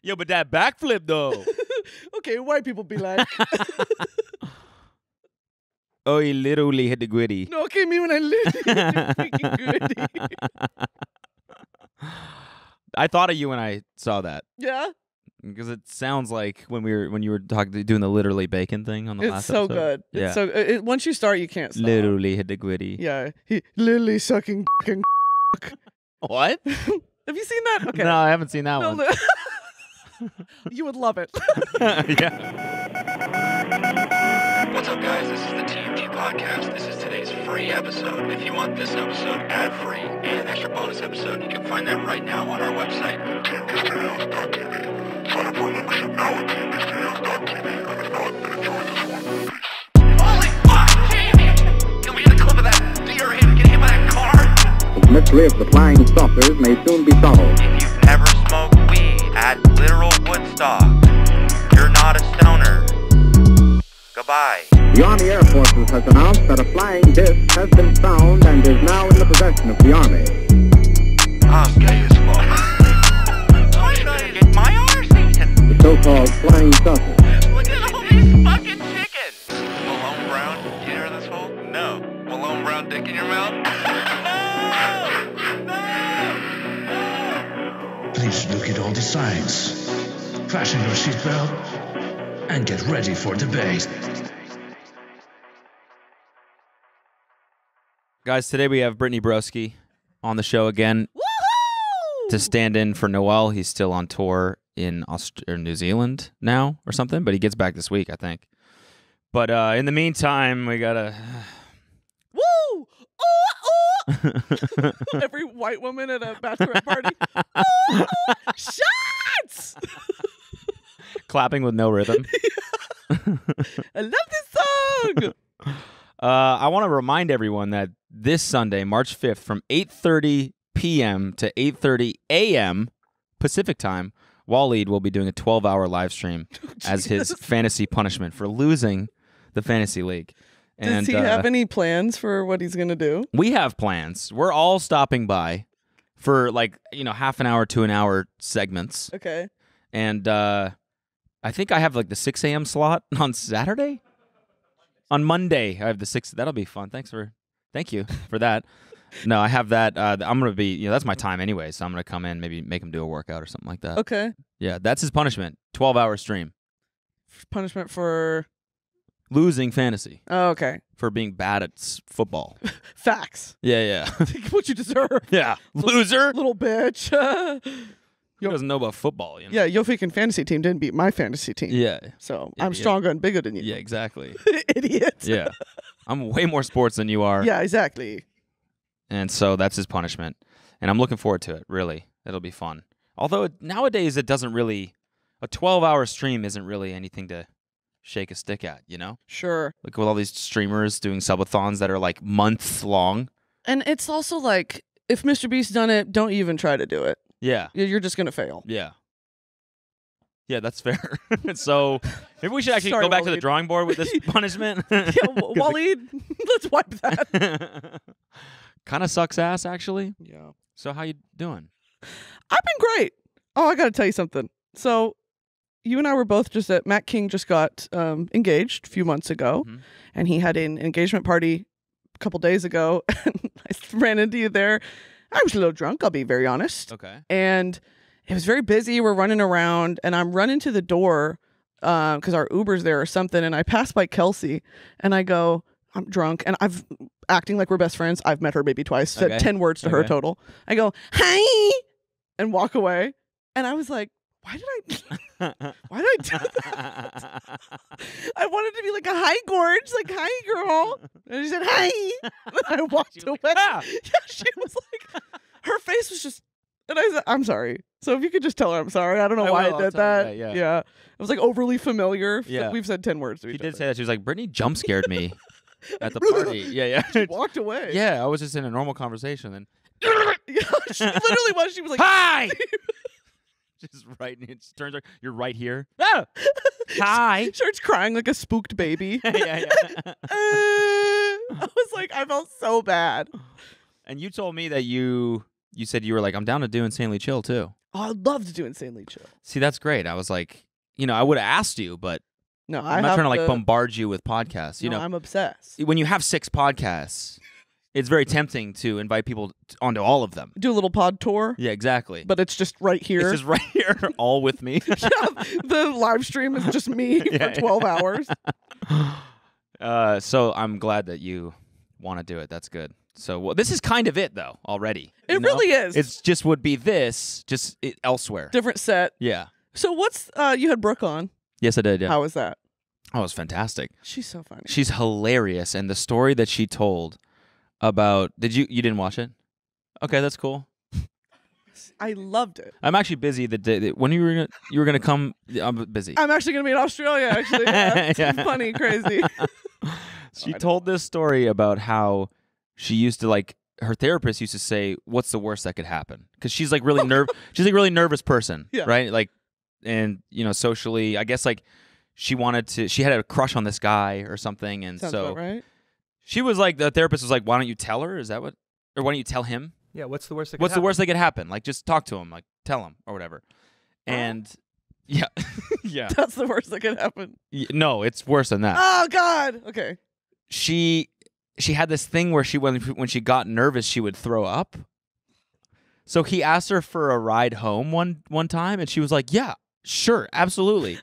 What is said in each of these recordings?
Yo, but that backflip though. Okay, white people be like. Oh, he literally hit the gritty. No, okay, me when I literally hit the freaking gritty. I thought of you when I saw that. Yeah? Because it sounds like when you were doing the literally bacon thing on the last It's so episode. good. Yeah. It's so once you start, you can't stop. Literally hit the gritty. Yeah, he literally sucking fucking. What? Have you seen that? Okay. No, I haven't seen that one. No. You would love it. Yeah. What's up, guys? This is the TMG Podcast. This is today's free episode. If you want this episode ad-free and an extra bonus episode, you can find that right now on our website, TMGstudios.tv. Sign up for a membership now at TMGstudios.tv. And if not, then enjoy this one. Holy fuck! Jamie! Can we get a clip of that deer him getting hit by that car? The mystery of the flying saucers may soon be solved. If you've never smoked weed at literal Woodstock, you're not a stoner. Goodbye. The Army Air Forces has announced that a flying disc has been found and is now in the possession of the Army. I'm gay as fuck. I'm trying to get my arse eaten. The so-called flying saucer. Look at all these fucking chickens. Malone Brown, you hear this hole? No. Malone Brown dick in your mouth? No! Please look at all the signs. Fasten your seatbelt and get ready for debate. Guys, today we have Brittany Broski on the show again. Woohoo! To stand in for Noel. He's still on tour in New Zealand now or something, but he gets back this week, I think. But in the meantime, we gotta... Woo! Every white woman at a bachelorette party. Shots! clapping with no rhythm. I love this song. I want to remind everyone that this Sunday, March 5th, from 8:30 p.m. to 8:30 a.m. Pacific time, Waleed will be doing a 12-hour live stream as his fantasy punishment for losing the fantasy league. Does he have any plans for what he's going to do? We have plans. We're all stopping by for half an hour to an hour segments. Okay. And I think I have the 6 a.m. slot on Saturday. On Monday, I have the 6. That'll be fun. Thank you for that. No, I have that. I'm going to be, that's my time anyway, so I'm going to come in, maybe make him do a workout or something like that. Okay. Yeah, that's his punishment. 12-hour stream. Punishment for? Losing fantasy. Oh, okay. For being bad at football. Facts. Yeah. What you deserve. Yeah. Loser. Little bitch. Who doesn't know about football? Yeah, your freaking fantasy team didn't beat my fantasy team. Yeah. So I'm stronger and bigger than you. Yeah, exactly. Idiot. Yeah. I'm way more sports than you are. Yeah, exactly. And so that's his punishment. And I'm looking forward to it, really. It'll be fun. Although nowadays it doesn't really... A 12-hour stream isn't really anything to shake a stick at, Sure. Like with all these streamers doing subathons that are months long. And it's also if Mr. Beast's done it, don't even try to do it. Yeah. You're just going to fail. Yeah. Yeah, that's fair. So maybe we should actually Sorry, go back to the Waleed. drawing board with this punishment. Yeah, Waleed, let's wipe that. Kind of sucks ass, actually. Yeah. So how you doing? I've been great. Oh, I got to tell you something. So you and I were both Matt King just got engaged a few months ago, and he had an engagement party a couple days ago, and I ran into you there. I was a little drunk, I'll be very honest. Okay. And it was very busy. We're running around, and I'm running to the door because our Uber's there or something, and I pass by Kelsey, and I go, I'm drunk, and I've acting like we're best friends. I've met her maybe twice, said 10 words to her total. I go, hi, and walk away, and I was like, why did I do that? I wanted to be like a hi, Gorge, hi, girl. And she said, hi. And I walked away. Yeah, she was her face was just, and I said, I'm sorry. So if you could just tell her I'm sorry. I don't know why I did that. Yeah. It was overly familiar. Yeah. We've said 10 words to each other. She did say that. She was like, Brittany jump scared me at the party. Yeah. She walked away. Yeah, I was just in a normal conversation. Then Yeah, she literally was. She was like, hi. Just right, and it turns out you're right here. Ah! Hi. She starts crying like a spooked baby. Yeah. I was like, I felt so bad. And you told me that you you said you were like, I'm down to do Insanely Chill too. Oh, I'd love to do Insanely Chill. See, that's great. I was like, I would have asked you, but No, I'm not trying to like bombard you with podcasts. You know, I'm obsessed. when you have 6 podcasts, it's very tempting to invite people onto all of them. Do a little pod tour. Yeah, exactly. But it's just right here. It's just right here, all with me. The live stream is just me for 12 hours. So I'm glad that you want to do it. That's good. So this is kind of it, though, already. It really is. It's just would be this, just elsewhere. Different set. Yeah. So what's, you had Brooke on. Yes, I did, yeah. How was that? Oh, it was fantastic. She's so funny. She's hilarious. And the story that she told about, you didn't watch it? Okay, that's cool. I loved it. I'm actually busy the day when you were gonna come. I'm busy. I'm actually gonna be in Australia. Actually, yeah. It's funny, crazy. She told this story about how she used to her therapist used to say, "What's the worst that could happen?" Because she's like really she's like really nervous person, yeah. right? Like, and socially, I guess she had a crush on this guy or something, and Sounds so about right. she was like, the therapist was like, "Why don't you tell her? Is that what? Or why don't you tell him?" Yeah, what's the worst that could What's the happen? worst that could happen? Like, just talk to him, like, tell him or whatever. And yeah, yeah. That's the worst that could happen. No, it's worse than that. Oh God. Okay. She had this thing where when she got nervous, she would throw up. So he asked her for a ride home one time, and she was like, "Yeah, sure, absolutely."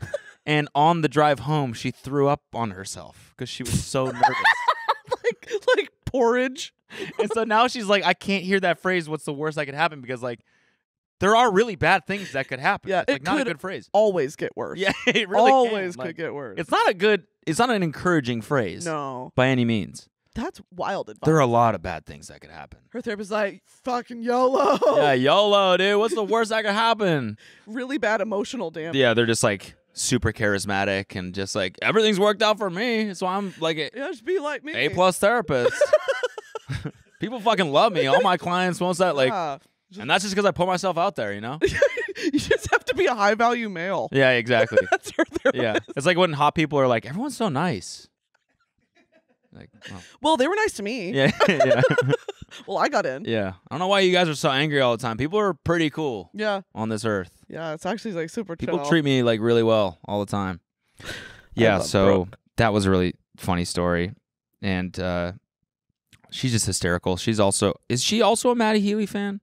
And on the drive home, she threw up on herself because she was so nervous. like porridge. And so now she's like, I can't hear that phrase, "What's the worst that could happen?" Because there are really bad things that could happen. Yeah, it's not a good phrase. Always get worse. Yeah, it really always can. could get worse. It's not an encouraging phrase. No. By any means. That's wild advice. There are a lot of bad things that could happen. Her therapist's like, fucking YOLO. Yeah, YOLO, dude. What's the worst that could happen? Really bad emotional damage. Yeah, they're just like super charismatic and just like, everything's worked out for me. So I'm like just be like me. A+ therapist. People fucking love me. All my clients want that, and that's just because I put myself out there, You just have to be a high value male. Yeah, exactly. That's her therapist. Yeah, it's like when hot people are like, everyone's so nice. Like, well, they were nice to me. Yeah, yeah. Well, I got in. Yeah, I don't know why you guys are so angry all the time. People are pretty cool. Yeah. On this earth. Yeah, it's actually like super People chill. treat me like really well all the time. Yeah, so that was a really funny story, and she's just hysterical. Is she also a Maddie Healy fan?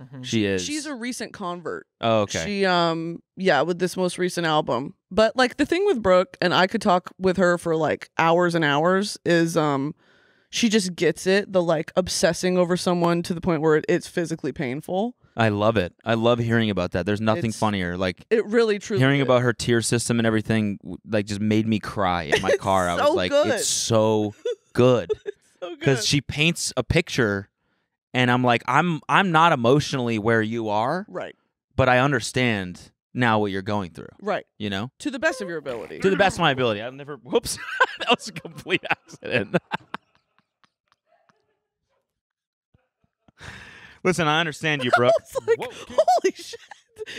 Mm-hmm. She is. She's a recent convert. Oh, okay. She with this most recent album. But like the thing with Brooke, and I could talk with her for like hours and hours, is she just gets it, the like obsessing over someone to the point where it's physically painful. I love it. I love hearing about that. There's nothing funnier. Like it really truly hearing is. about her tier system and everything like just made me cry in my car. I was like, good. it's so good. So Because she paints a picture and I'm like, I'm not emotionally where you are. Right. But I understand now what you're going through. Right. You know? To the best of your ability. To the best of my ability. I've never whoops. That was a complete accident. Listen, I understand you, Brooke. Like, holy shit.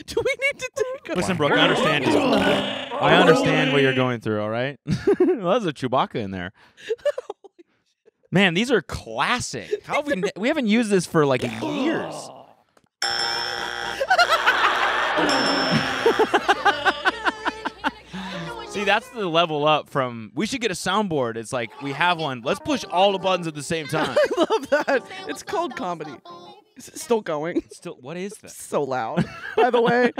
Do we need to take a Listen, Brooke, I understand you. I understand what you're going through, all right? Well, there's a Chewbacca in there. Man, these are classic. How have we haven't used this for like years. See, that's the level up from, we should get a soundboard. It's like, we have one. Let's push all the buttons at the same time. I love that. It's called comedy. Is it still going? Still, what is that? So loud, by the way.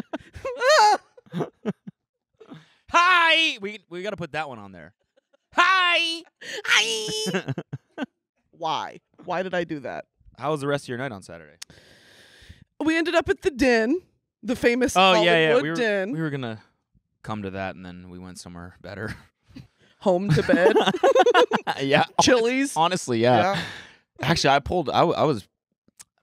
Hi! We got to put that one on there. Hi! Hi! Why? Why did I do that? How was the rest of your night on Saturday? We ended up at the Den, the famous Hollywood Hollywood Den. We were going to come to that, and then we went somewhere better. Home to bed. Yeah. Chili's. Honestly, yeah. Actually, I was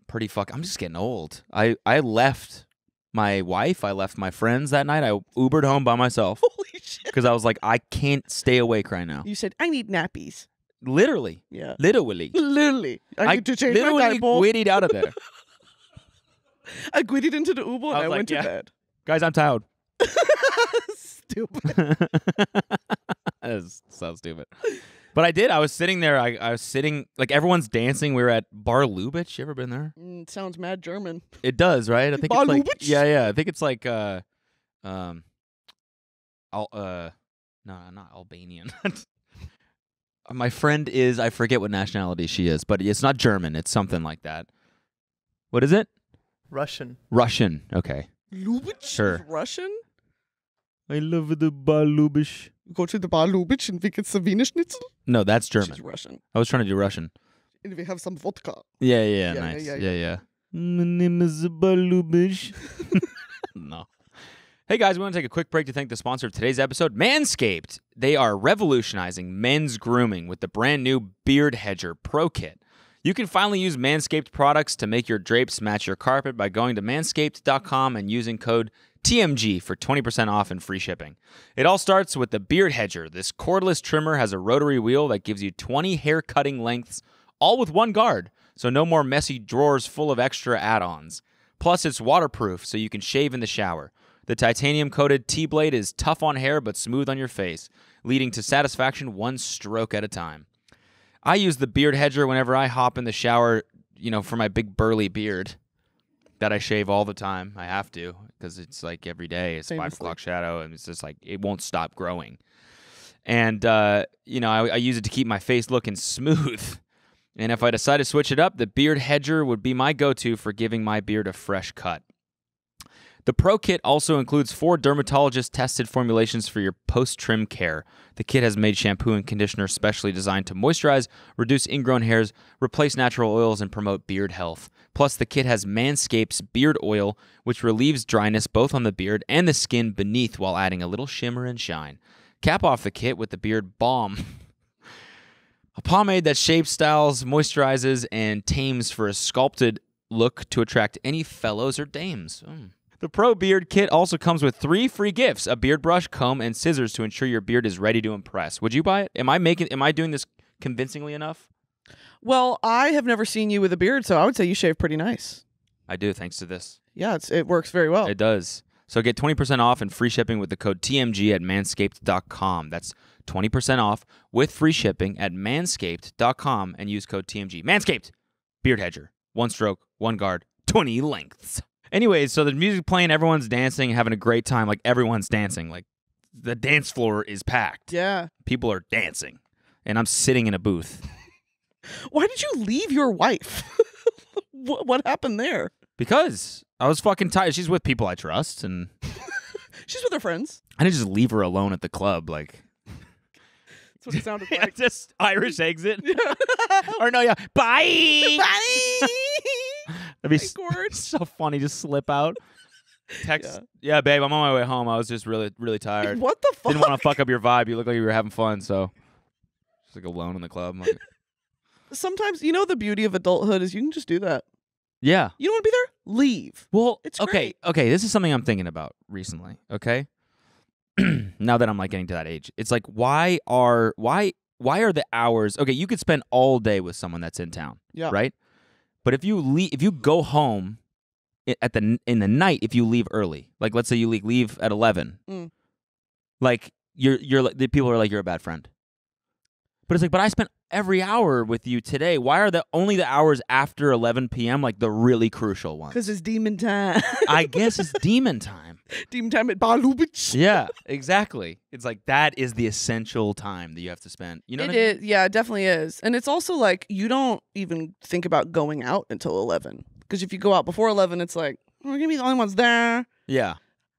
pretty I'm just getting old. I left my wife, I left my friends that night. I Ubered home by myself. Holy shit. Because I was like, I can't stay awake right now. You said, I need nappies. Literally. Yeah. Literally. I need to change my literally diaper. witted out of there. I quitted into the Uber and I went to bed. Guys, I'm tired. Stupid. That is so stupid. But I did. I was sitting there. I was sitting, like, everyone's dancing. We were at Bar Lubitsch. You ever been there? Sounds mad German. It does, right? I think Bar it's like, Lubitsch? yeah. I think it's like, no, not Albanian. My friend is, I forget what nationality she is, but it's not German. It's something like that. What is it? Russian. Russian. Okay. Lubitsch? Sure. Is Russian? I love the Bar Lubitsch. Go to the Bar Lubitsch and we get some Wiener Schnitzel? No, that's German. She's Russian. I was trying to do Russian. And we have some vodka. Yeah, nice. Yeah. My name is Bar Lubitsch. No. Hey guys, we want to take a quick break to thank the sponsor of today's episode, Manscaped. They are revolutionizing men's grooming with the brand new Beard Hedger Pro Kit. You can finally use Manscaped products to make your drapes match your carpet by going to manscaped.com and using code TMG for 20% off and free shipping. It all starts with the Beard Hedger. This cordless trimmer has a rotary wheel that gives you 20 hair cutting lengths, all with one guard, so no more messy drawers full of extra add-ons. Plus, it's waterproof, so you can shave in the shower. The titanium-coated T-blade is tough on hair but smooth on your face, leading to satisfaction one stroke at a time. I use the Beard Hedger whenever I hop in the shower, for my big burly beard that I shave all the time. I have to, because it's like every day. It's 5 o'clock shadow, and it's just like it won't stop growing. And, I use it to keep my face looking smooth. And if I decide to switch it up, the Beard Hedger would be my go-to for giving my beard a fresh cut. The Pro Kit also includes 4 dermatologist-tested formulations for your post-trim care. The kit has made shampoo and conditioner specially designed to moisturize, reduce ingrown hairs, replace natural oils, and promote beard health. Plus, the kit has Manscaped's beard oil, which relieves dryness both on the beard and the skin beneath while adding a little shimmer and shine. Cap off the kit with the Beard Balm, a pomade that shapes, styles, moisturizes, and tames for a sculpted look to attract any fellows or dames. The Pro Beard Kit also comes with 3 free gifts, a beard brush, comb, and scissors to ensure your beard is ready to impress. Would you buy it? Am I doing this convincingly enough? Well, I have never seen you with a beard, so I would say you shave pretty nice. I do, thanks to this. Yeah, it works very well. It does. So get 20% off and free shipping with the code TMG at manscaped.com. That's 20% off with free shipping at manscaped.com and use code TMG. Manscaped! Beard Hedger. 1 stroke, 1 guard, 20 lengths. Anyways, so the music playing, everyone's dancing, having a great time. Like, everyone's dancing. Like, the dance floor is packed. Yeah. People are dancing. And I'm sitting in a booth. Why did you leave your wife? What happened there? Because I was fucking tired. She's with people I trust, and She's with her friends. I didn't just leave her alone at the club. Like, That's what it sounded like. just Irish exit. Or no, yeah. Bye! Bye! That'd be Gord. so funny. Just slip out. Text. Yeah, babe, I'm on my way home. I was just really, really tired. What the fuck? Didn't want to fuck up your vibe. You look like you were having fun, so just like alone in the club. I'm like, Sometimes, the beauty of adulthood is you can just do that. yeah. You don't want to be there? Leave. Well, It's okay. great. Okay, this is something I'm thinking about recently. Okay. Now that I'm like getting to that age, it's like why are the hours? Okay, you could spend all day with someone that's in town. Yeah. Right. But if you go home in the night, if you leave early, like let's say you leave at 11, like you're like, the people are like, you're a bad friend. But it's like, but I spent every hour with you today. Why are only the hours after 11 p.m. like the really crucial ones? Because it's demon time. I guess it's demon time. Demon time at Bar Lubitsch. Yeah, exactly. It's like that is the essential time that you have to spend. You know what I mean? Yeah, it definitely is. And it's also like you don't even think about going out until 11. Because if you go out before 11, it's like, we're going to be the only ones there. Yeah.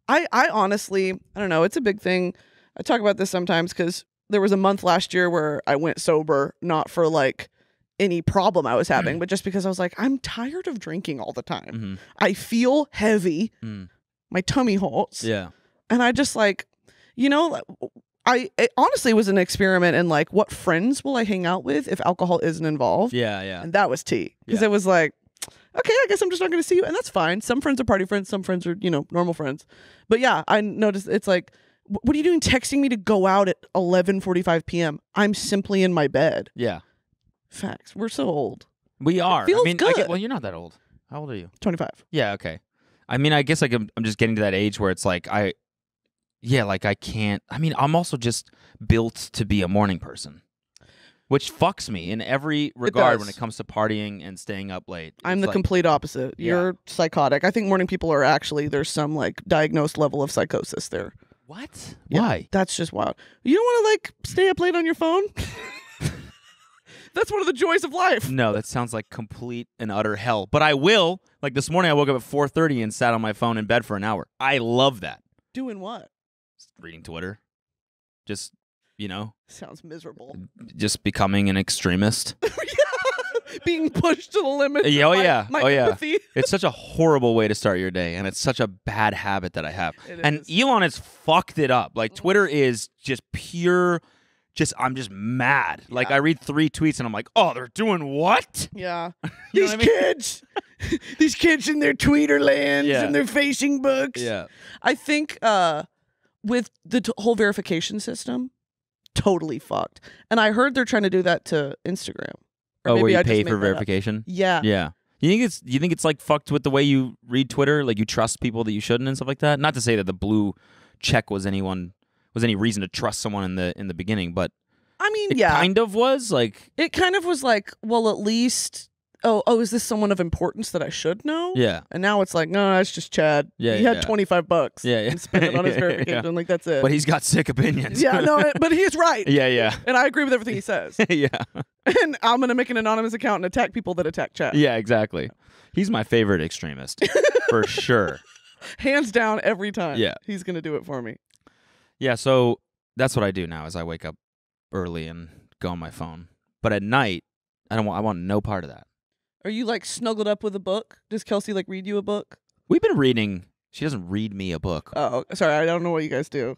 I honestly, I don't know. It's a big thing. I talk about this sometimes because there was a month last year where I went sober, not for like any problem I was having, but just because I was like, I'm tired of drinking all the time. Mm-hmm. I feel heavy. My tummy hurts. Yeah. And I just like, it honestly was an experiment in like, what friends will I hang out with if alcohol isn't involved? Yeah, yeah. And that was tea. Because Yeah. it was like, okay, I guess I'm just not going to see you. And that's fine. Some friends are party friends. Some friends are, normal friends. But yeah, I noticed it's like, what are you doing texting me to go out at 11:45 p.m.? I'm simply in my bed. Yeah. Facts. We're so old. We are. feels I mean, good. well, you're not that old. How old are you? 25. Yeah, okay. I mean, I guess like I'm just getting to that age where it's like I can't. I mean, I'm also just built to be a morning person. which fucks me in every regard when does. it comes to partying and staying up late. I'm It's the like, complete opposite. Yeah. You're psychotic. I think morning people are actually, there's some like diagnosed level of psychosis there. What? Yeah, Why? That's just wild. You don't want to like stay up late on your phone? That's one of the joys of life. No, that sounds like complete and utter hell. But I will. Like this morning, I woke up at 4:30 and sat on my phone in bed for an hour. I love that. Doing what? Reading Twitter. Just, Sounds miserable. just becoming an extremist. Being pushed to the limit. Yeah, oh of yeah. my Oh yeah. empathy. It's such a horrible way to start your day, and it's such a bad habit that I have. It And is. Elon has fucked it up. Like Twitter is just pure. I'm just mad. Like I read 3 tweets and I'm like, oh, they're doing what? Yeah. You know These what I mean? kids. These kids in their Tweeterlands Yeah. and their facing books. Yeah. I think with the whole verification system, totally fucked. And I heard they're trying to do that to Instagram. Or Oh, maybe where you I just pay made for that up. verification? Yeah. Yeah. You think it's like fucked with the way you read Twitter? Like you trust people that you shouldn't and stuff like that? Not to say that the blue check was any reason to trust someone in the beginning, but I mean, it yeah. kind of was like It kind of was like, well, at least, is this someone of importance that I should know? yeah. And now it's like, no, that's just Chad. Yeah, he yeah, had yeah. $25 Yeah, yeah. and spent it on his Yeah, verification. yeah. Like, that's it. But he's got sick opinions. yeah, no, but he's right. Yeah, yeah. And I agree with everything he says. Yeah. And I'm going to make an anonymous account and attack people that attack Chad. Yeah, exactly. He's my favorite extremist. For sure. Hands down every time. Yeah. He's going to do it for me. Yeah, so that's what I do now is I wake up early and go on my phone. But at night, I want no part of that. Are you like snuggled up with a book? Does Kelsey like read you a book? We've been reading. She doesn't read me a book. Oh, sorry. I don't know what you guys do.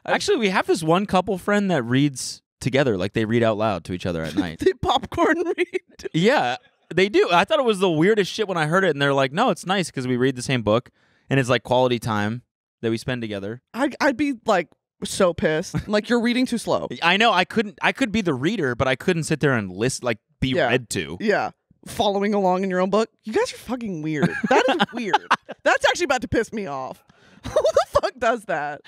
Actually, we have this one couple friend that reads together, like they read out loud to each other at night. They popcorn read. Yeah, they do. I thought it was the weirdest shit when I heard it, and they're like, no, it's nice because we read the same book, and it's like quality time that we spend together. I'd be like so pissed. I'm like, you're reading too slow. I know I could be the reader, but I couldn't sit there and be Yeah. read to. Yeah. Following along in your own book. You guys are fucking weird. That is weird. That's actually about to piss me off. Who the fuck does that?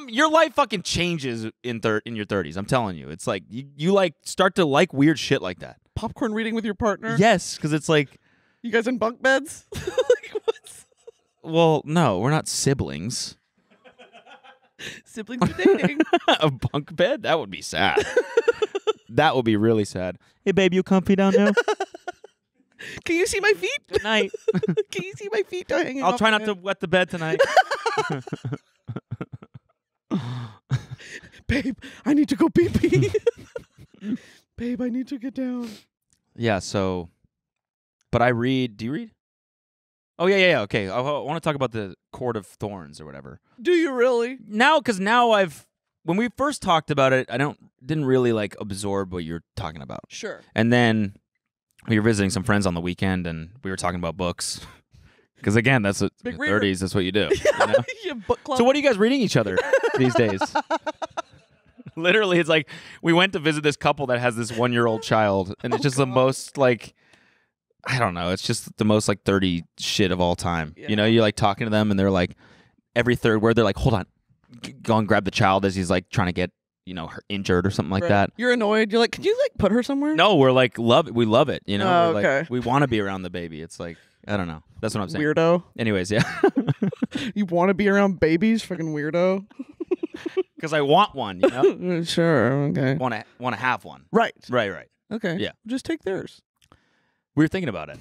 Your life fucking changes in your 30s. I'm telling you, it's like you like start to like weird shit like that. Popcorn reading with your partner? Yes, because it's like, You guys in bunk beds? Like, what's well, no, we're not siblings. siblings are dating? A bunk bed? That would be sad. That would be really sad. Hey, babe, you comfy down there? Can you see my feet? Good night. Can you see my feet hanging I'll off try my not to head? wet the bed tonight. Babe, I need to go pee pee. Babe, I need to get down. Yeah, so, but I read. Do you read? Oh, yeah. Okay. I want to talk about the Court of Thorns or whatever. Do you really? Because now when we first talked about it, didn't really like absorb what you're talking about. Sure. And then we were visiting some friends on the weekend, and we were talking about books. Because again, that's what Big in reader. the 30s. That's what you do. You know? You have book club. So what are you guys reading each other these days? Literally, it's like we went to visit this couple that has this 1-year-old child, and it's just the most like, I don't know. It's just the most like 30 shit of all time. Yeah. You know, you're like talking to them, and they're like, every third word, they're like, hold on, go and grab the child as he's like trying to get her injured or something like Right. that. You're annoyed. You're like, could you like put her somewhere? No, we're like we love it. You know, Oh, We're like, okay. we want to be around the baby. It's like I don't know. That's what I'm saying. Weirdo. Anyways, yeah, You want to be around babies? Fucking weirdo. because I want one. You know, Sure. Okay. want to have one. Right. Right. Okay. Yeah. Just take theirs. We were thinking about it.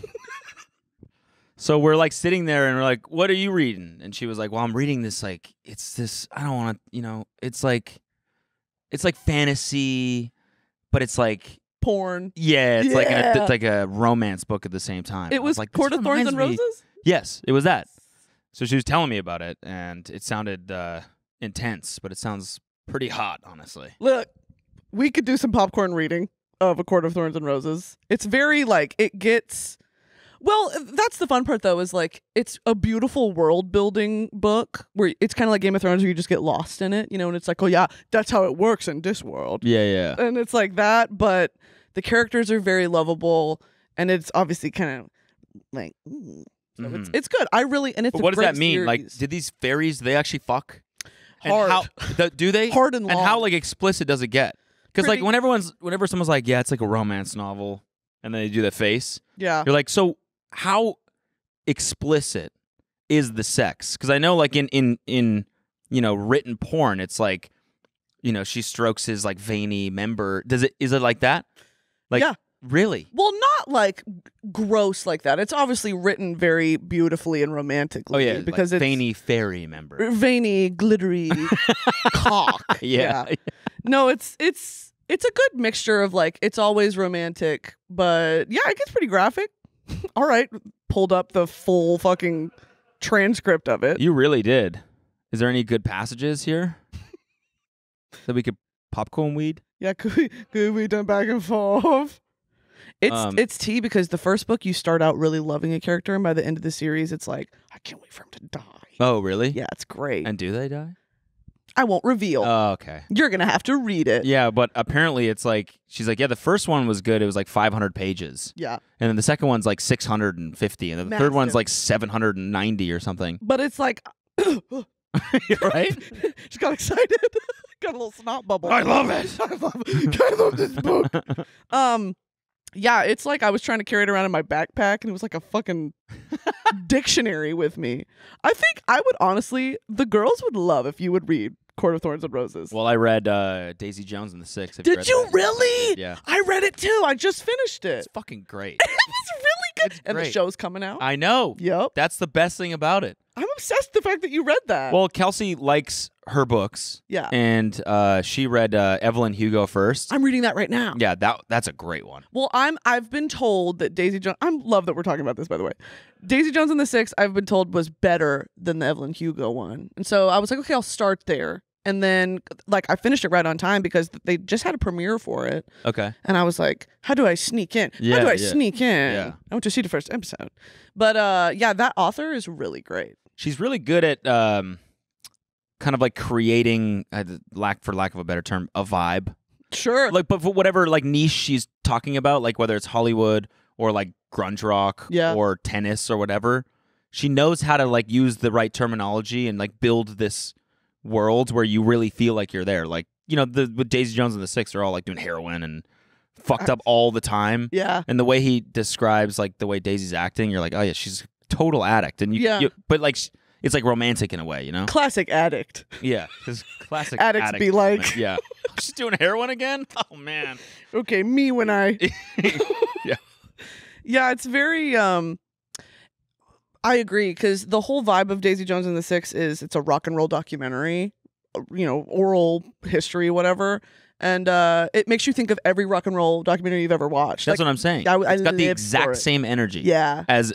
So we're like sitting there and we're like, what are you reading? And she was like, well, I'm reading this, like, it's this, I don't want to, it's like fantasy, but it's like, Porn. yeah, it's Yeah. like a romance book at the same time. It I was like, this Court of Thorns and reminds me- Roses? Yes, it was that. So she was telling me about it, and it sounded intense, but it sounds pretty hot, honestly. Look, we could do some popcorn reading of A Court of Thorns and Roses. It's very like it gets. Well, that's the fun part though. Is like it's a beautiful world building book where it's kind of like Game of Thrones, where you just get lost in it, and it's like, oh yeah, that's how it works in this world, Yeah. and it's like that. But the characters are very lovable, and it's obviously kind of like. So it's good. I really and it's. But a what does great that mean? Like, series. did these fairies, they actually fuck? And Hard. how, do they? Hard and And how long. like explicit does it get? Because like pretty. whenever someone's like, yeah, it's like a romance novel, and then they do the face, Yeah. you're like, so how explicit is the sex? Because I know like in written porn, it's like, she strokes his like veiny member. Is it like that? Like, Yeah. Really? Well, not like gross like that. It's obviously written very beautifully and romantically. Oh yeah, because like it's veiny fairy member. veiny, glittery cock. Yeah. No, it's a good mixture of like it's always romantic, but yeah, it gets pretty graphic. All right, pulled up the full fucking transcript of it. You really did. Is there any good passages here that we could popcorn weed? Yeah, could we done back and forth? It's tea because the first book you start out really loving a character, and by the end of the series, it's like I can't wait for him to die. Oh, really? Yeah, it's great. And do they die? I won't reveal. Oh, okay. You're gonna have to read it. Yeah, but apparently it's like she's like, yeah, the first one was good. It was like 500 pages, Yeah, and then the second one's like 650, and then the third one's Massive. like 790 or something. but it's like Right? Just got excited. Got a little snot bubble. I love it. I love this book. Yeah, it's like I was trying to carry it around in my backpack, and it was like a fucking dictionary with me. I think I would honestly, the girls would love if you would read Court of Thorns and Roses. Well, I read Daisy Jones and the Six. Have Did read you that? really? Yeah. I read it too. I just finished it. It's fucking great. It was really good. It's And the great. show's coming out. I know. Yep. That's the best thing about it. I'm obsessed with the fact that you read that. Well, Kelsey likes her books. Yeah. And she read Evelyn Hugo first. I'm reading that right now. Yeah, that's a great one. Well, I've been told that Daisy Jones. I love that we're talking about this, by the way. Daisy Jones and the Six, I've been told, was better than the Evelyn Hugo one, and so I was like, okay, I'll start there. And then, like, I finished it right on time because they just had a premiere for it, Okay. and I was like, how do I sneak in? Yeah, how do I yeah. sneak in? Yeah. I went to see the first episode, but yeah, that author is really great. She's really good at kind of like creating, for lack of a better term, a vibe. Sure. Like, but for whatever like niche she's talking about, like whether it's Hollywood or like grunge rock Yeah. or tennis or whatever, she knows how to like use the right terminology and like build this world where you really feel like you're there. Like, with Daisy Jones and the Six, they're all like doing heroin and fucked up all the time. Yeah. And the way he describes like the way Daisy's acting, you're like, oh yeah, she's a total addict. And Yeah. but like it's like romantic in a way, Classic addict. Yeah, because classic Addicts addict be like. moment. Yeah. She's doing heroin again? Oh man. Okay, me when I. Yeah. Yeah, it's very. I agree because the whole vibe of Daisy Jones and the Six is it's a rock and roll documentary, oral history, whatever, and it makes you think of every rock and roll documentary you've ever watched. That's Like, what I'm saying. I It's got the lived for exact it. same energy Yeah. as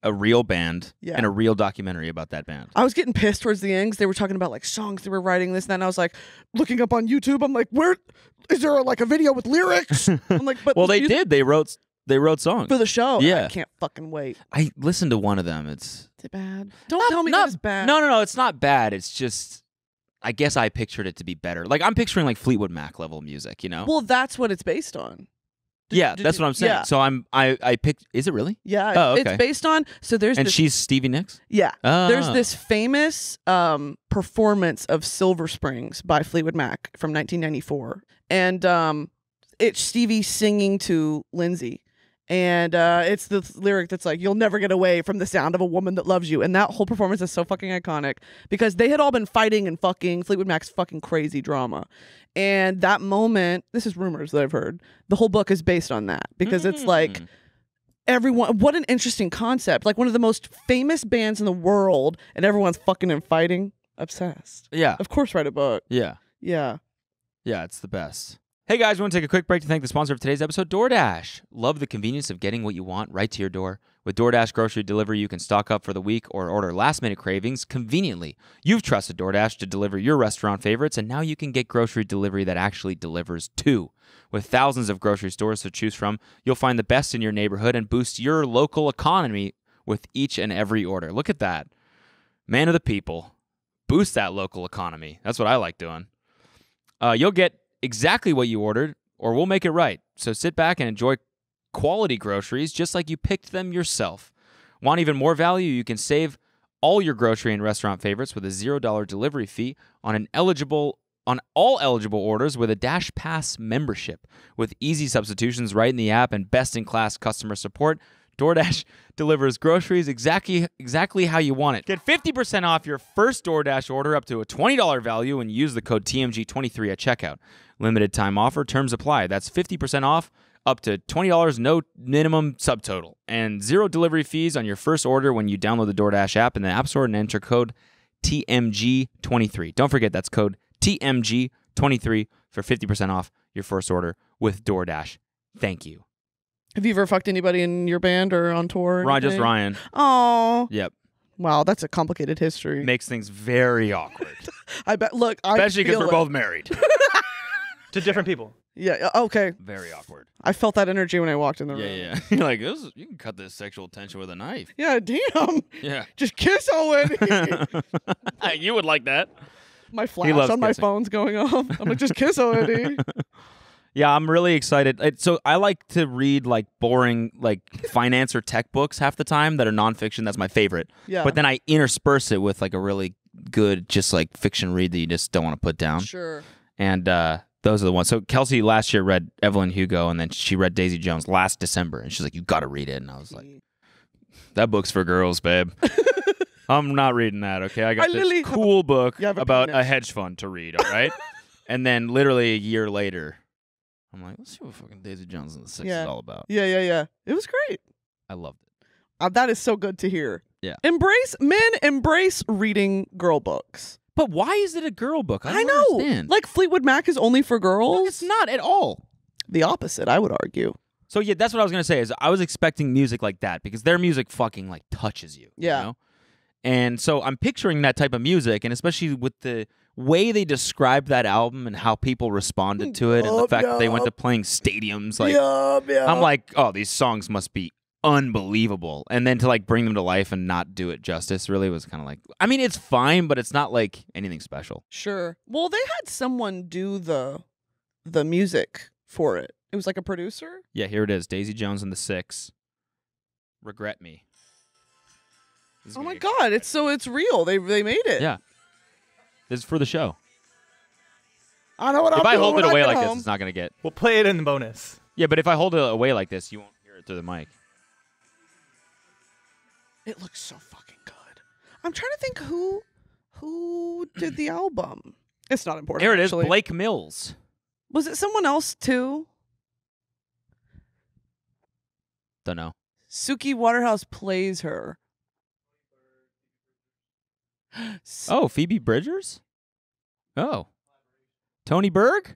a real band Yeah. and a real documentary about that band. I was getting pissed towards the end 'cause they were talking about like songs they were writing this and that. And I was like looking up on YouTube. I'm like, where is there like a video with lyrics? I'm like, but Well, this they music did. They wrote songs. for the show. Yeah. I can't fucking wait. I listened to one of them. It's Is it bad? Don't tell me that it's bad. No. It's not bad. It's just, I guess I pictured it to be better. Like I'm picturing like Fleetwood Mac level music. Well, that's what it's based on. Yeah, did that's you- what I'm saying. yeah. So I picked. Is it really? Yeah, Oh, okay. it's based on. So there's And this, she's Stevie Nicks. yeah. Oh. There's this famous performance of Silver Springs by Fleetwood Mac from 1994, and it's Stevie singing to Lindsay, and it's the lyric that's like, "You'll never get away from the sound of a woman that loves you," and that whole performance is so fucking iconic because they had all been fighting and fucking Fleetwood Mac's fucking crazy drama, and that moment. This is rumors that I've heard. The whole book is based on that because it's like. Everyone, what an interesting concept. Like one of the most famous bands in the world, and everyone's fucking and fighting. Obsessed. Yeah. Of course, write a book. Yeah. Yeah. Yeah, it's the best. Hey guys, we want to take a quick break to thank the sponsor of today's episode, DoorDash. Love the convenience of getting what you want right to your door. With DoorDash grocery delivery, you can stock up for the week or order last-minute cravings conveniently. You've trusted DoorDash to deliver your restaurant favorites, and now you can get grocery delivery that actually delivers too. With thousands of grocery stores to choose from, you'll find the best in your neighborhood and boost your local economy with each and every order. Look at that. Man of the people. Boost that local economy. That's what I like doing. You'll get exactly what you ordered, or we'll make it right. So sit back and enjoy quality groceries just like you picked them yourself. Want even more value? You can save all your grocery and restaurant favorites with a $0 delivery fee on an eligible on all eligible orders with a Dash Pass membership. With easy substitutions right in the app and best-in-class customer support, DoorDash delivers groceries exactly how you want it. Get 50% off your first DoorDash order up to a $20 value and use the code TMG23 at checkout. Limited time offer, terms apply. That's 50% off, up to $20, no minimum subtotal, and 0 delivery fees on your first order when you download the DoorDash app in the App Store and enter code TMG23. Don't forget, that's code TMG23 for 50% off your first order with DoorDash. Thank you. Have you ever fucked anybody in your band or on tour? Just Ryan. Oh. Yep. Wow, that's a complicated history. Makes things very awkward. I bet. Look, especially because feel we're it. both married. To different people. Yeah. Okay. Very awkward. I felt that energy when I walked in the room. Yeah. You're like, you can cut this sexual tension with a knife. Yeah. Damn. Yeah. Just kiss Owen. You would like that. My flash on my phone's going off. I'm like, just kiss Owen. Yeah, I'm really excited. So I like to read like boring like finance or tech books half the time that are nonfiction. That's my favorite. Yeah. But then I intersperse it with like a really good just like fiction read that you just don't want to put down. Sure. And those are the ones. So Kelsey last year read Evelyn Hugo, and then she read Daisy Jones last December, and she's like, "You got to read it." And I was like, "That book's for girls, babe." I'm not reading that. Okay, I got this cool book about a hedge fund to read. All right. And then literally a year later, I'm like, let's see what fucking Daisy Jones and the Six is all about. Yeah. It was great. I loved it. That is so good to hear. Yeah. Embrace reading girl books. But why is it a girl book? I don't know. understand. Like Fleetwood Mac is only for girls? No, it's not at all. The opposite, I would argue. So yeah, that's what I was going to say is I was expecting music like that because their music fucking like touches you. Yeah. You know? And so I'm picturing that type of music, and especially with the way they described that album and how people responded to it and the fact that they went to playing stadiums. Like, I'm like, oh, these songs must be unbelievable. And then to like bring them to life and not do it justice really was kind of like, I mean, it's fine, but it's not like anything special. Sure. Well, they had someone do the music for it. It was like a producer. Yeah, here it is. Daisy Jones and the Six. Regret Me. Oh my God! It's real. They made it. Yeah. This is for the show. I know what I'm doing. If I hold it away like home. this, it's not gonna get. We'll play it in the bonus. Yeah, but if I hold it away like this, you won't hear it through the mic. It looks so fucking good. I'm trying to think who did the album. It's not important. Here it is. Actually. Blake Mills. Was it someone else too? Don't know. Suki Waterhouse plays her. Oh, Phoebe Bridgers? Oh. Tony Berg?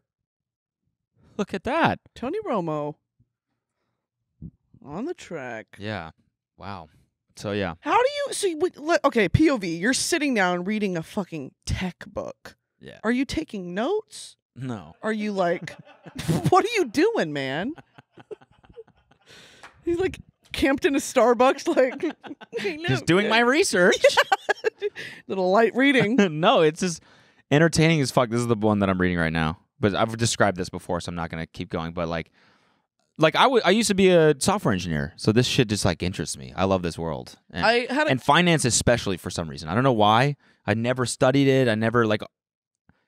Look at that. Tony Romo. On the track. Yeah. Wow. So, yeah. How do you... okay, POV. You're sitting down reading a fucking tech book. Yeah. Are you taking notes? No. Are you like... what are you doing, man? He's like... camped in a Starbucks, like just doing my research. Little light reading. No, it's just entertaining as fuck. This is the one that I'm reading right now, but I've described this before, so I'm not gonna keep going. But like I used to be a software engineer, so this shit just like interests me. I love this world, and, and finance especially for some reason. I don't know why. I never studied it. I never like,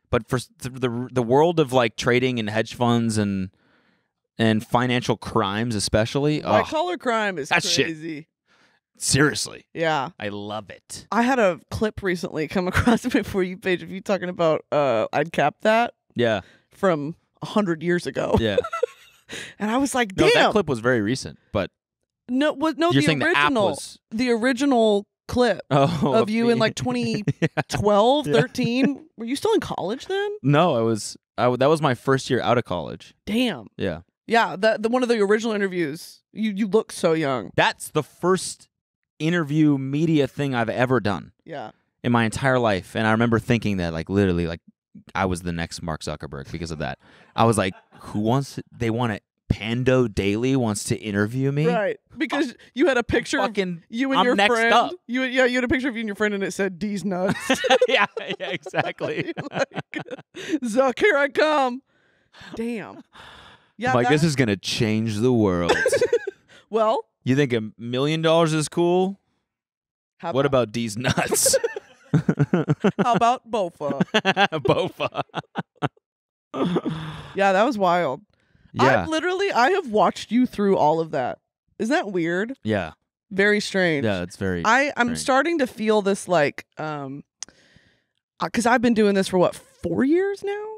but for the world of like trading and hedge funds and financial crimes especially. White collar crime is that's crazy. Shit. Seriously. Yeah. I love it. I had a clip recently come across my For You page of you talking about I'd Cap That. Yeah. From 100 years ago. Yeah. And I was like, damn. No, that clip was very recent, but no, you're saying the original clip of you in like 2012, 13. Were you still in college then? No, that was my first year out of college. Damn. Yeah. Yeah, the one of the original interviews. You look so young. That's the first interview media thing I've ever done. Yeah. In my entire life. And I remember thinking that like literally like I was the next Mark Zuckerberg because of that. I was like, they want it. Pando Daily wants to interview me? Right. Because you had a picture of you and your next friend. Up. You had a picture of you and your friend and it said D's nuts. yeah, exactly. Like, Zuck, here I come. Damn. Yeah, I'm like, this is gonna change the world. Well, you think $1 million is cool? What about D's nuts? How about Bofa? Bofa. Yeah, that was wild. Yeah. I have watched you through all of that. Isn't that weird? Yeah. Very strange. Yeah, it's very I'm strange. starting to feel this like because I've been doing this for 4 years now?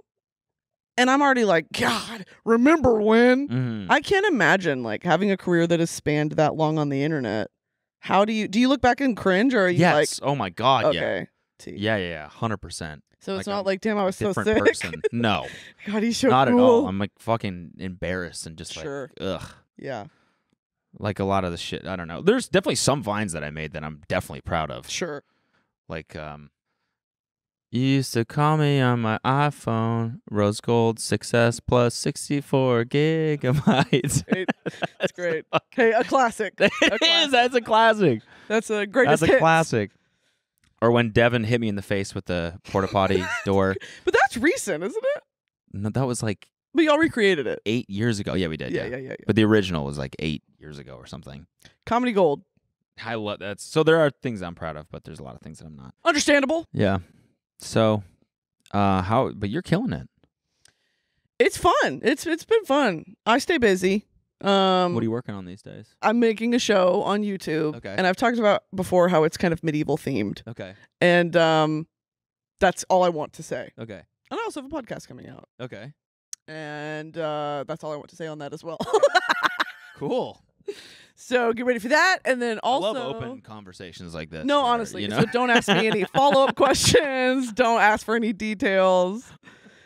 And I'm already like, God, remember when? Mhm. I can't imagine like having a career that has spanned that long on the internet. How do you look back and cringe, or are you like, Yes. Oh my God. okay, Yeah. Yeah. 100%. so it's like not I'm like, damn, I was so Different sick. person. No, God, he's so not cool. at all. I'm like fucking embarrassed and just Sure. like, ugh. Yeah, Like a lot of the shit. I don't know. There's definitely some vines that I made that I'm definitely proud of. sure. Like, you used to call me on my iPhone, rose gold 6S plus 64 gigabytes. Great. That's great. Hey, a classic. It is. That's a classic. That's a greatest That's a hits. classic. Or when Devin hit me in the face with the porta potty door. But that's recent, isn't it? No, that was like But y'all recreated it. 8 years ago. Yeah, we did. Yeah. But the original was like 8 years ago or something. Comedy gold. I love that. So there are things I'm proud of, but there's a lot of things that I'm not. Understandable. Yeah. So, but you're killing it. It's fun. It's been fun. I stay busy. What are you working on these days? I'm making a show on YouTube. Okay. And I've talked about before how it's kind of medieval themed. Okay. And that's all I want to say. Okay. And I also have a podcast coming out. Okay. And that's all I want to say on that as well. Cool. So get ready for that. And then also, I love open conversations like this. no, where, honestly. you know? So don't ask me any follow-up questions. Don't ask for any details.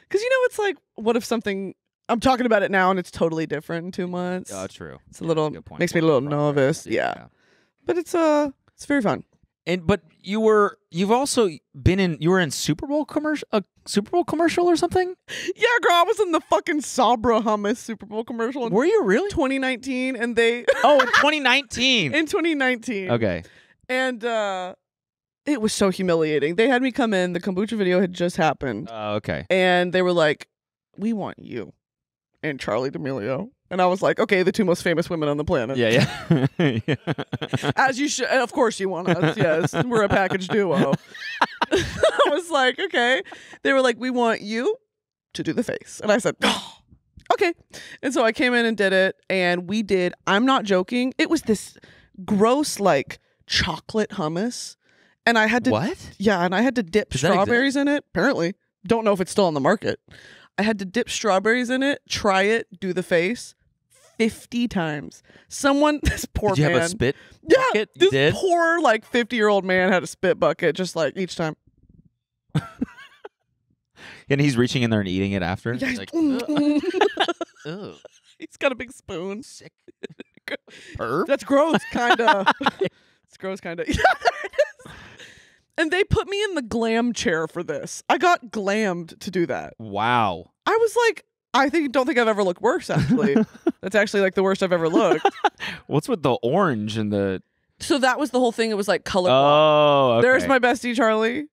Because, it's like, what if something, I'm talking about it now and it's totally different in 2 months. Oh, true. It's a little, Good point. makes me a little Progress. nervous. Yeah. But it's very fun. But you've also been in Superbowl commercial, a Superbowl commercial or something? Yeah, girl, I was in the fucking Sabra hummus Super Bowl commercial in Were you really? 2019, and they Oh, in 2019. in 2019. Okay. And it was so humiliating. They had me come in. The kombucha video had just happened, Okay. and they were like, "We want you and Charlie D'Amelio." And I was like, "Okay, the two most famous women on the planet." Yeah. Yeah. As you should. Of course, you want us. Yes, we're a package duo. I was like, okay. They were like, "We want you to do the face," and I said, "Oh, okay." And so I came in and did it, and we did. I'm not joking. It was this gross, like chocolate hummus, and I had to. What? Yeah, and I had to dip Does that exist? strawberries in it. Apparently, don't know if it's still on the market. I had to dip strawberries in it, try it, do the face 50 times. This poor Did you man. have a spit Yeah, bucket? You this did? poor 50-year-old man had a spit bucket, just like each time. And he's reaching in there and eating it after? Yeah, He's he's, like, ugh. he's got a big spoon. Sick. Perv? That's gross, kinda. It's gross, kinda. Yeah, there it is. And they put me in the glam chair for this. I got glammed to do that. Wow. I was like, don't think I've ever looked worse, actually. That's actually like the worst I've ever looked. What's with the orange and the... So that was the whole thing. It was like color. Oh, okay. There's my bestie, Charlie.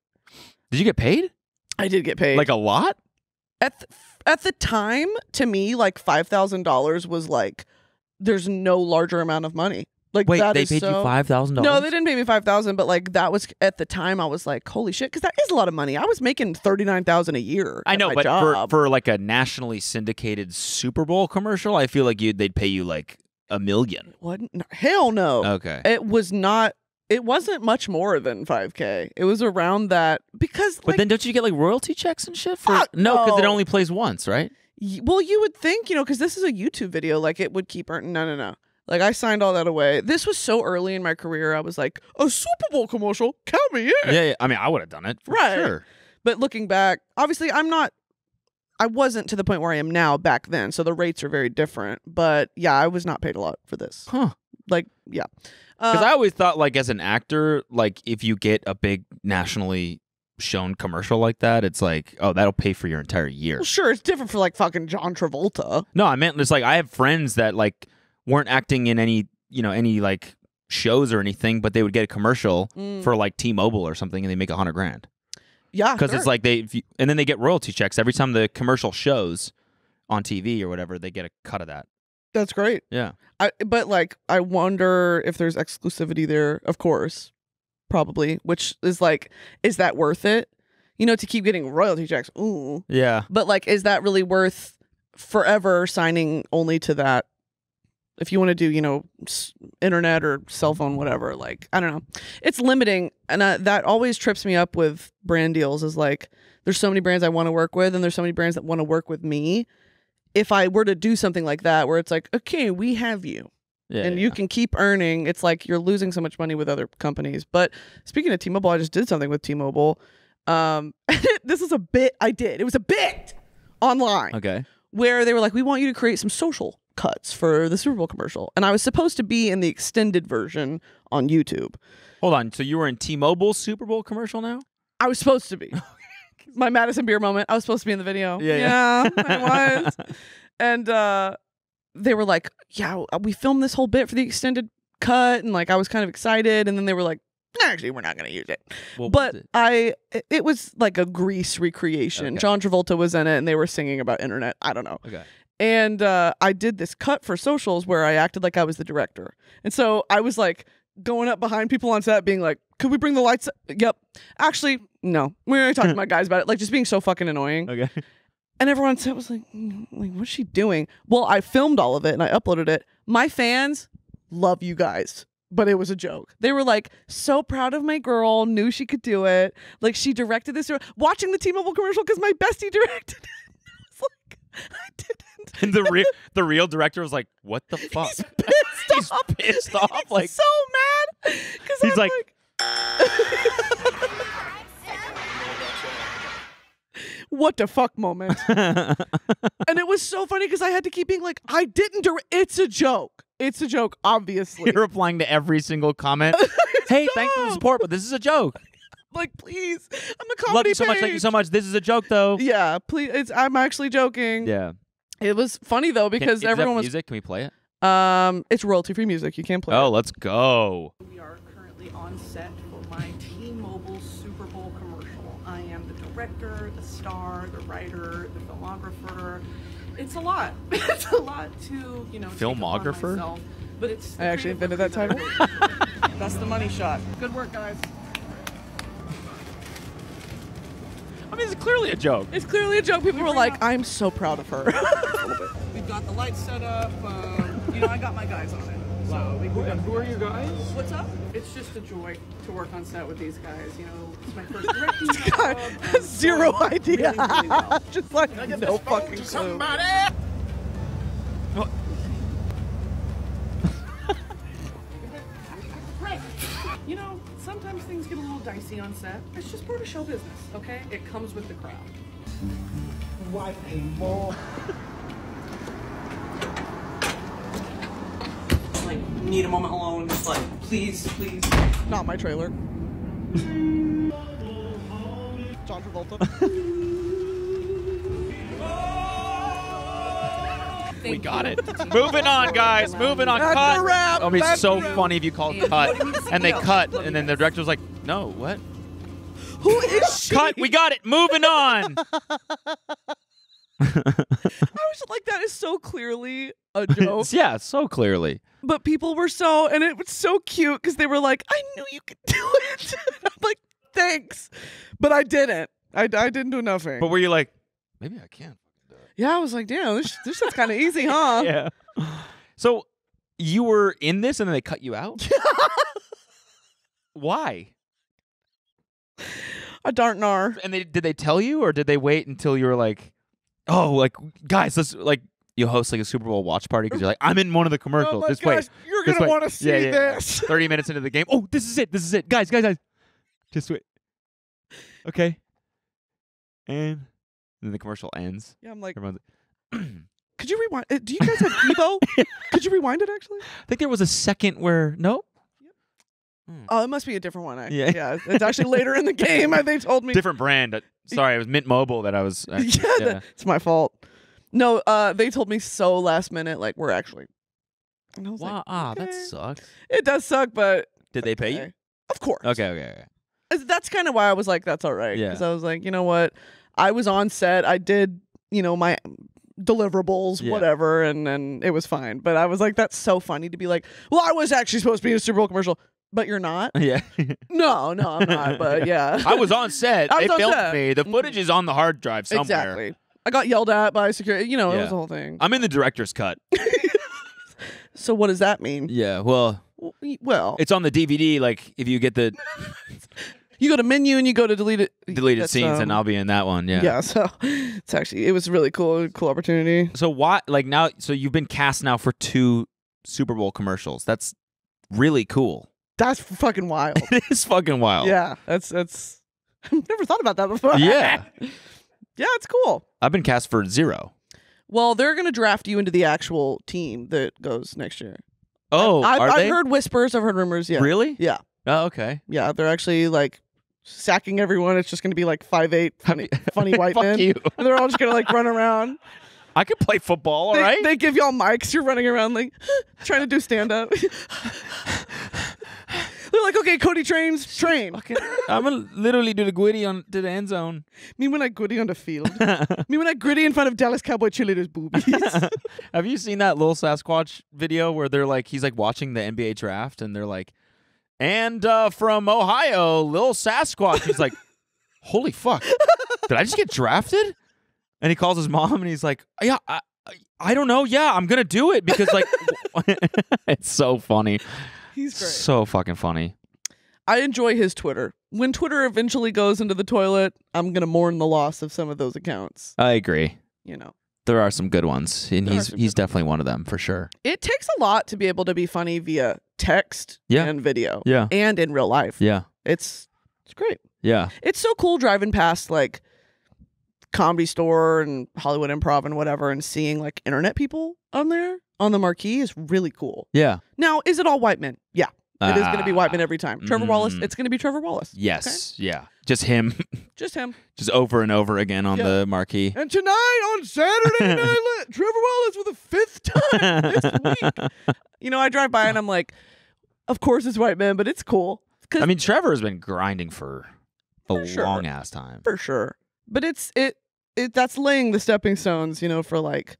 Did you get paid? I did get paid. Like a lot? At the time, to me, like $5,000 was like, there's no larger amount of money. Like, Wait, that they is paid you so- $5,000? No, they didn't pay me $5,000, but like that was at the time I was like, holy shit, because that is a lot of money. I was making $39,000 a year. I at know, my but job. for like a nationally syndicated Super Bowl commercial, I feel like they'd pay you like $1 million. What? No, hell no. Okay. It was not. It wasn't much more than $5,000. It was around that because. But then don't you get like royalty checks and shit? Fuck No, because it no. only plays once, right? Well, you would think, because this is a YouTube video, like it would keep earning. No. Like I signed all that away. This was so early in my career. I was like, a Super Bowl commercial, count me in. Yeah. I mean, I would have done it. For Right. Sure. But looking back, obviously, I wasn't to the point where I am now back then. So the rates are very different. But yeah, I was not paid a lot for this. Huh. Like, yeah. Because I always thought, like, as an actor, like, if you get a big nationally shown commercial like that, it's like, oh, that'll pay for your entire year. Well, sure, it's different for like fucking John Travolta. No, I meant it's like I have friends that like weren't acting in any like shows or anything, but they would get a commercial for like T-Mobile or something, and they make $100,000 Yeah, because sure. it's like and then they get royalty checks every time the commercial shows on TV or whatever. They get a cut of that. That's great. Yeah. But like, I wonder if there's exclusivity there. Of course, probably, which is like, is that worth it? You know, to keep getting royalty checks. Ooh. Yeah. But like, is that really worth forever signing only to that? If you want to do, you know, internet or cell phone, whatever, like, I don't know. It's limiting. And that always trips me up with brand deals is like, there's so many brands I want to work with and there's so many brands that want to work with me. If I were to do something like that, where it's like, okay, we have you. Yeah, and you can keep earning. It's like you're losing so much money with other companies. But speaking of T-Mobile, I just did something with T-Mobile. This is a bit I did. It was a bit online. Okay. Where they were like, we want you to create some social cuts for the Super Bowl commercial. And I was supposed to be in the extended version on YouTube. Hold on. So you were in T-Mobile Super Bowl commercial now? I was supposed to be. My Madison Beer moment. I was supposed to be in the video. Yeah. I was. And they were like, yeah, we filmed this whole bit for the extended cut. And like, I was kind of excited. And then they were like, actually, we're not going to use it. What but was it? It was like a Grease recreation. Okay. John Travolta was in it and they were singing about internet. I don't know. Okay. And I did this cut for socials where I acted like I was the director. And so I was like going up behind people on set being like, could we bring the lights? Yep. Actually, no. We already talked to my guys about it. Like just being so fucking annoying. Okay. And everyone on set was like, what's she doing? Well, I filmed all of it and I uploaded it. My fans love you guys. But it was a joke. They were like, so proud of my girl, knew she could do it. Like she directed this. Watching the T-Mobile commercial because my bestie directed it. I was like, I didn't. And the real director was like, what the fuck? He's pissed off. Pissed off. He's Like so mad. Because he's I'm like what the fuck moment. And it was so funny because I had to keep being like, I didn't it's a joke. It's a joke, obviously. You're replying to every single comment. Hey, thanks for the support, but this is a joke. Like, please. I'm a comedy Love you so much. Thank you so much. This is a joke, though. Yeah, please. I'm actually joking. Yeah. It was funny though because everyone was music. Can we play it? It's royalty-free music. You can't play it. Oh, let's go. We are currently on set for my T-Mobile Super Bowl commercial. I am the director, the star, the writer, the filmographer. It's a lot. It's a lot to, you know, Filmographer? take upon myself, but it's I actually invented that title. That's the money shot. Good work, guys. I mean, it's clearly a joke. It's clearly a joke. People were like, I'm so proud of her. We've got the lights set up. You know, I got my guys on it. So who are you guys? What's up? It's just a joy to work on set with these guys. You know, it's my first directing job. Zero idea. Really well. Just like no fucking clue. You know, sometimes things get a little dicey on set. It's just part of show business, okay? It comes with the crowd. Why pay more? Like, need a moment alone. Just like, please, please. Not my trailer. John Travolta. We got it. Moving on, guys. Moving on. That's Cut. a wrap. It'll be That's so a wrap. funny if you call it cut, and they cut, and then the director was like, "No, what? Who is she? Cut. We got it. Moving on." I was like, that is so clearly a joke. Yeah, so clearly. But people were so, and it was so cute because they were like, I knew you could do it. I'm like, thanks. But I didn't. I didn't do nothing. But were you like, maybe I can? Yeah, I was like, damn, this shit's kind of easy, huh? Yeah. So you were in this and then they cut you out? Why? A darn nar. And did they tell you, or did they wait until you were like, oh, like, guys, let's, like, you host like a Super Bowl watch party because you're like, I'm in one of the commercials. Oh my Just gosh, wait. you're Just going to wait. want to see Yeah. this. 30 minutes into the game. Oh, this is it. This is it. Guys. Just wait. Okay. And then the commercial ends. Yeah, I'm like, Everyone's could you rewind? Do you guys have Evo? Could you rewind it, actually? I think there was a second where, nope. Oh, it must be a different one. Yeah. It's actually later in the game. They told me. Different brand. Sorry, it was Mint Mobile that I was. Yeah, it's my fault. No, they told me so last minute, like, we're actually. And I was Wow, like, that okay. sucks. It does suck, but. Did they pay you? okay. Of course. Okay. That's kind of why I was like, that's all right. Yeah. Because I was like, you know what? I was on set. I did, you know, my deliverables, Yeah. whatever, and then it was fine. But I was like, that's so funny to be like, well, I was actually supposed to be in a Super Bowl commercial. but you're not. Yeah. No, I'm not. But yeah, I was on set. I was They on filmed set. me. The footage is on the hard drive somewhere. exactly. I got yelled at by security. You know, it was a whole thing. I'm in the director's cut. So what does that mean? Yeah, well, Well, it's on the DVD. Like, if you get the you go to menu and you go to deleted scenes, and I'll be in that one. Yeah. Yeah, so it was really cool opportunity. So why, like now, so you've been cast now for 2 Super Bowl commercials. That's really cool. That's fucking wild. It is fucking wild. Yeah, that's. I've never thought about that before. Yeah. Yeah, it's cool. I've been cast for 0. Well, they're gonna draft you into the actual team that goes next year. Oh, are they? I've heard whispers. I've heard rumors. Yeah. Really? Yeah. Oh, okay. Yeah, they're actually like sacking everyone. It's just gonna be like 5'8" funny white Fuck men. you. And they're all just gonna like run around. I could play football, all right? They give y'all mics. You're running around like trying to do stand up. They're like, okay, Cody train. I'm gonna literally do the gritty to the end zone. Me when I gritty on the field. Me when I gritty in front of Dallas Cowboy cheerleaders' boobies. Have you seen that little Sasquatch video where they're like, he's like watching the NBA draft and they're like, and from Ohio, Lil Sasquatch. He's like, holy fuck, did I just get drafted? And he calls his mom and he's like, yeah, I don't know. Yeah, I'm gonna do it because like, it's so funny. He's great. So fucking funny. I enjoy his Twitter. When Twitter eventually goes into the toilet, I'm gonna mourn the loss of some of those accounts. I agree. You know, There are some good ones, and he's definitely one of them for sure. it takes a lot to be able to be funny via text and video, and in real life. Yeah, it's great. Yeah, it's so cool driving past like Comedy Store and Hollywood Improv and whatever, and seeing like internet people on there on the marquee is really cool. Yeah. Now, is it all white men? Yeah. It is going to be white men every time. Trevor Wallace, it's going to be Trevor Wallace. Yes. Okay? Yeah. Just him. Just him. Just over and over again on the marquee. And tonight on Saturday Night Trevor Wallace for the 5th time this week. You know, I drive by and I'm like, of course it's white men, but it's cool. I mean, Trevor has been grinding for a long ass time. For sure. But that's laying the stepping stones, you know, for like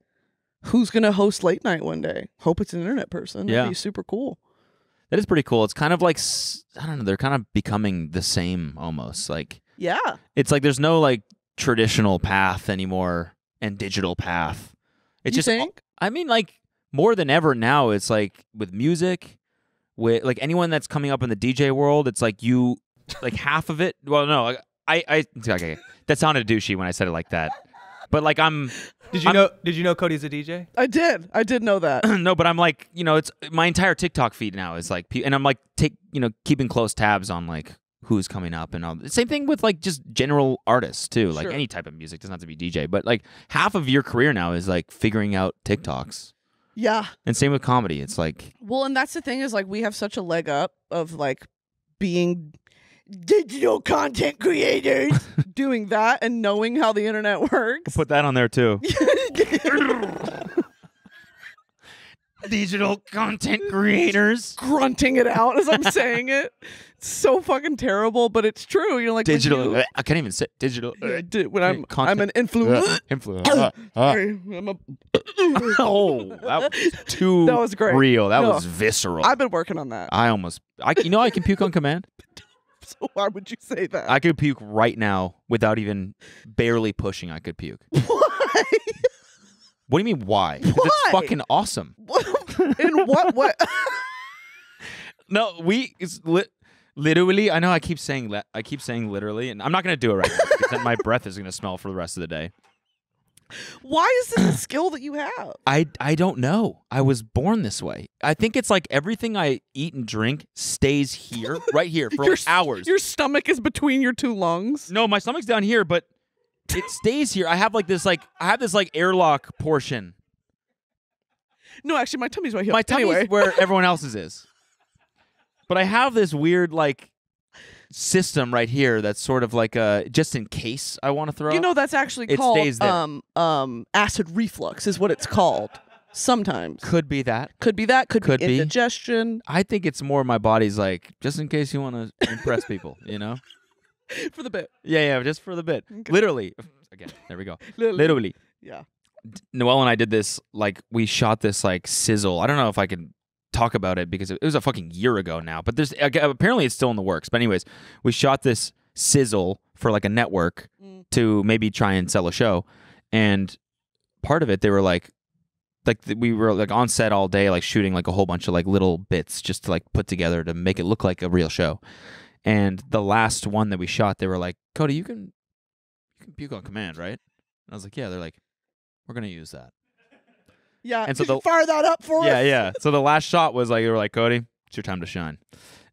who's going to host late night one day. Hope it's an internet person. That'd be super cool. That is pretty cool. It's kind of like, I don't know, they're kind of becoming the same almost. Like, yeah. It's like there's no like traditional path anymore and digital path. It's you just, think? I mean, like more than ever now, it's like with music, with like anyone that's coming up in the DJ world, it's like you, like half of it. Well, no, okay. That sounded douchey when I said it like that. But like Did you know Cody's a DJ? I did know that. No, but I'm like, you know, it's my entire TikTok feed now is like, and I'm like, keeping close tabs on like who's coming up and all. Same thing with like just general artists too, like any type of music doesn't have to be DJ, but like half of your career now is like figuring out TikToks. Yeah. And same with comedy. It's like, well, and that's the thing is like we have such a leg up of like being digital content creators doing that and knowing how the internet works. We'll put that on there too. Digital content creators grunting it out as I'm saying it. It's so fucking terrible, but it's true. You're like digital. I can't even say digital. When I'm an influencer. That was too. That was great. Real. That was visceral. I've been working on that. I can puke on command. So why would you say that? I could puke right now without even barely pushing. I could puke. Why? What do you mean why? Because it's fucking awesome. In what way? No, literally. I know I keep saying literally, and I'm not gonna do it right now because then my breath is gonna smell for the rest of the day. Why is this a skill that you have? I don't know. I was born this way. I think it's like everything I eat and drink stays here, right here, for like hours. Your stomach is between your two lungs. No, my stomach's down here, but it stays here. I have this airlock portion. No, actually, my tummy's right here. My tummy's where everyone else's is. But I have this weird like system right here that's sort of like just in case I want to throw. You know, that's actually called acid reflux is what it's called. Sometimes could be that. Could be indigestion. I think it's more my body's like just in case you want to impress people, you know. For the bit. Yeah, just for the bit. Okay. Literally. Again, there we go. Literally. Yeah. Noel and I did this, like, we shot this, like, sizzle. I don't know if I can talk about it because it was a fucking year ago now. But there's apparently it's still in the works. But anyways, we shot this sizzle for like a network to maybe try and sell a show, and part of it they were like we were like on set all day, like shooting like a whole bunch of like little bits just to like put together to make it look like a real show. And the last one that we shot, they were like, Cody, you can puke on command, right? And I was like, yeah. They're like, we're gonna use that. Yeah, and so fire that up for us. Yeah. So the last shot was like, they were like, Cody, it's your time to shine.